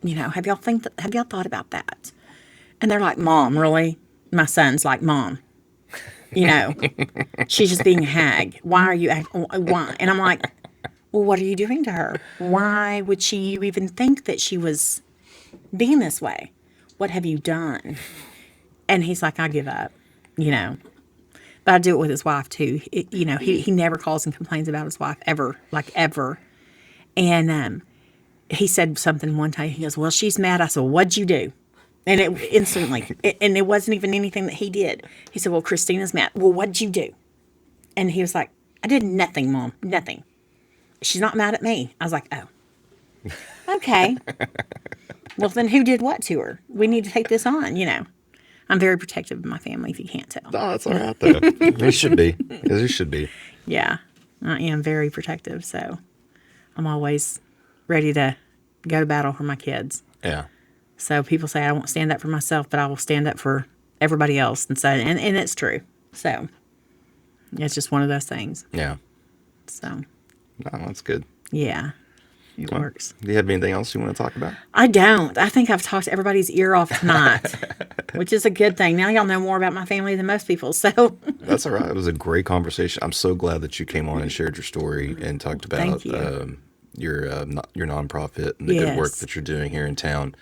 Have y'all thought about that? And they're like, Mom, really? My son's like, Mom, she's just being a hag. Why are you acting? Why? And I'm like, well, what are you doing to her? Why would you even think that she was being this way? What have you done? And he's like, I give up, But I do it with his wife too. He never calls and complains about his wife ever, like ever. And he said something one time. He goes, well, she's mad. I said, well, what'd you do? And it instantly, and it wasn't even anything that he did. He said, well, Christina's mad. Well, what'd you do? And he was like, I did nothing, Mom, nothing. She's not mad at me. I was like, oh, okay. Well, then who did what to her? We need to take this on, I'm very protective of my family, if you can't tell. No, that's all right, though. It should be. It should be. Yeah, I am very protective, so I'm always ready to go to battle for my kids. Yeah. So people say I won't stand up for myself, but I will stand up for everybody else. And it's true. So it's just one of those things. Yeah. So, No, that's good. yeah, it works. Do you have anything else you want to talk about? I don't. I think I've talked everybody's ear off tonight, which is a good thing. Now y'all know more about my family than most people. So That's all right. It was a great conversation. I'm so glad that you came on and shared your story and talked about Thank you. your nonprofit and the good work Yes. that you're doing here in town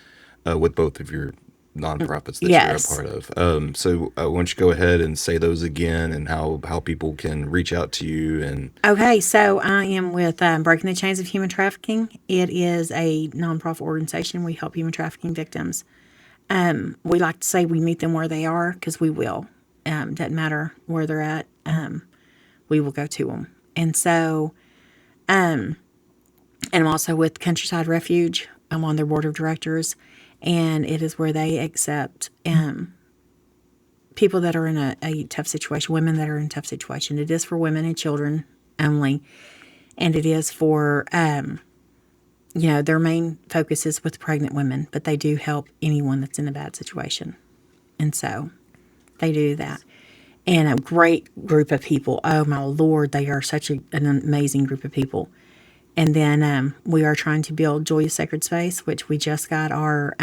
with both of your nonprofits that Yes. you're a part of. So why don't you go ahead and say those again and how people can reach out to you and Okay, so I am with Breaking the Chains of Human Trafficking. It is a nonprofit organization. We help human trafficking victims. We like to say we meet them where they are because we will. Doesn't matter where they're at. We will go to them. And so, and I'm also with Countryside Refuge. I'm on their board of directors, and it is where they accept people that are in a tough situation, women that are in a tough situation. It is for women and children only, and it is for their main focus is with pregnant women, but they do help anyone that's in a bad situation. And so they do that. And a great group of people. Oh, my Lord, they are such an amazing group of people. And then we are trying to build Joyous Sacred Space, which we just got our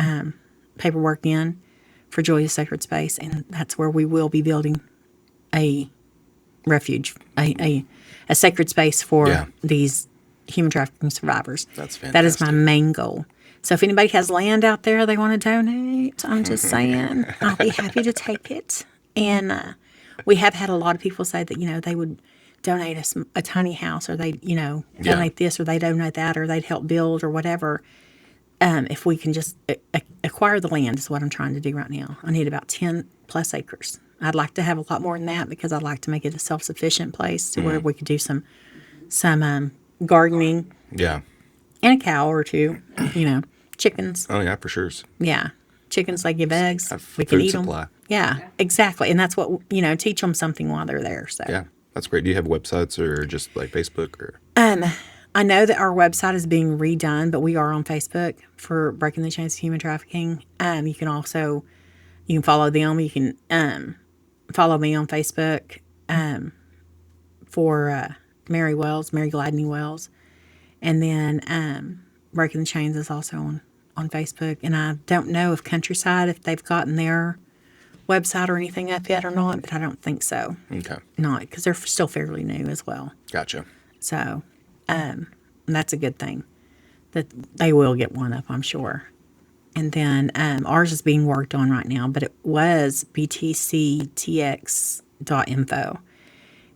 paperwork in for Joyous Sacred Space. And that's where we will be building a refuge, a sacred space for Yeah. these human trafficking survivors. That's That is my fantastic. main goal. So if anybody has land out there they want to donate, I'm just saying, I'll be happy to take it. And we have had a lot of people say that, they would donate us a tiny house, or they, donate this, or they donate that, or they'd help build or whatever. If we can just acquire the land is what I'm trying to do right now. I need about 10 plus acres. I'd like to have a lot more than that because I'd like to make it a self-sufficient place to where we could do some gardening Yeah. and a cow or two, chickens. Oh yeah, for sure. Yeah. Chickens, they give eggs. Have We can food eat supply. them. Yeah, exactly. And that's what, teach them something while they're there. So Yeah, that's great. Do you have websites or just like Facebook or? I know that our website is being redone, but we are on Facebook for Breaking the Chains of Human Trafficking. You can also, you can follow them. You can follow me on Facebook for Mary Gladney Wells. And then Breaking the Chains is also on Facebook. And I don't know if Countryside, if they've gotten their website or anything up yet or not, but I don't think so. Okay, Not, because they're still fairly new as well. gotcha. So that's a good thing that they will get one up, I'm sure. And then ours is being worked on right now, but it was btctx.info,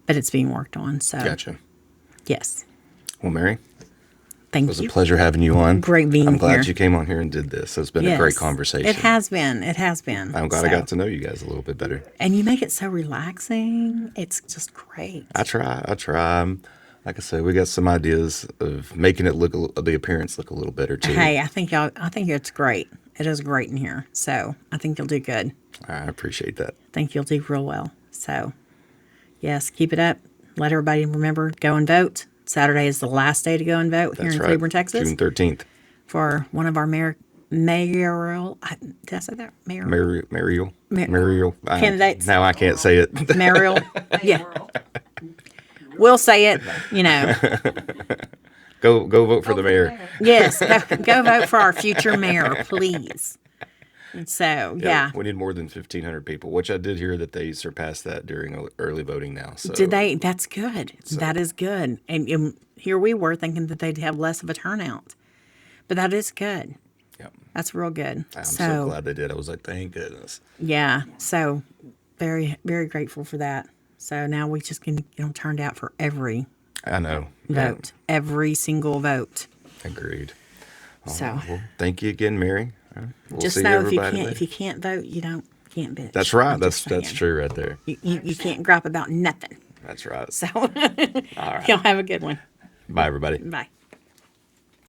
but it's being worked on. So Gotcha. yes, Well, Mary, thank it was you. a pleasure having you on. Great being I'm glad here. you came on here and did this. It's been a great Yes. conversation. It has been. It has been. I'm glad I got to know you guys a little bit better. And you make it so relaxing. It's just great. I try. Like I said, we got some ideas of making it the appearance look a little better too. Hey, I think it's great. It is great in here. So I think you'll do good. I appreciate that. I think you'll do real well. So, yes, keep it up. Let everybody remember, go and vote. Saturday is the last day to go and vote here That's in right. Cleburne, Texas, June 13th. for one of our mayoral. Did I say that? Mariel. Candidates. Now I can't say it. Mayoral. Yeah, we'll say it. Go vote for the mayor. Yes, go vote for our future mayor, please. And so, yeah. We need more than 1,500 people, which I did hear that they surpassed that during early voting now. So Did they? That's good. That is good. And here we were thinking that they'd have less of a turnout, but that is good. Yeah. That's real good. I'm so glad they did. I was like, thank goodness. Yeah. So very, very grateful for that. So now we just can get them turned out for every I know. vote, every single vote. Yeah, agreed. So Well, thank you again, Mary. We'll just see know if everybody you later. can't vote, you can't bitch. That's right. I'm That's just saying. true right there. You can't gripe about nothing. That's right. So All right. y'all have a good one. Bye, everybody. Bye.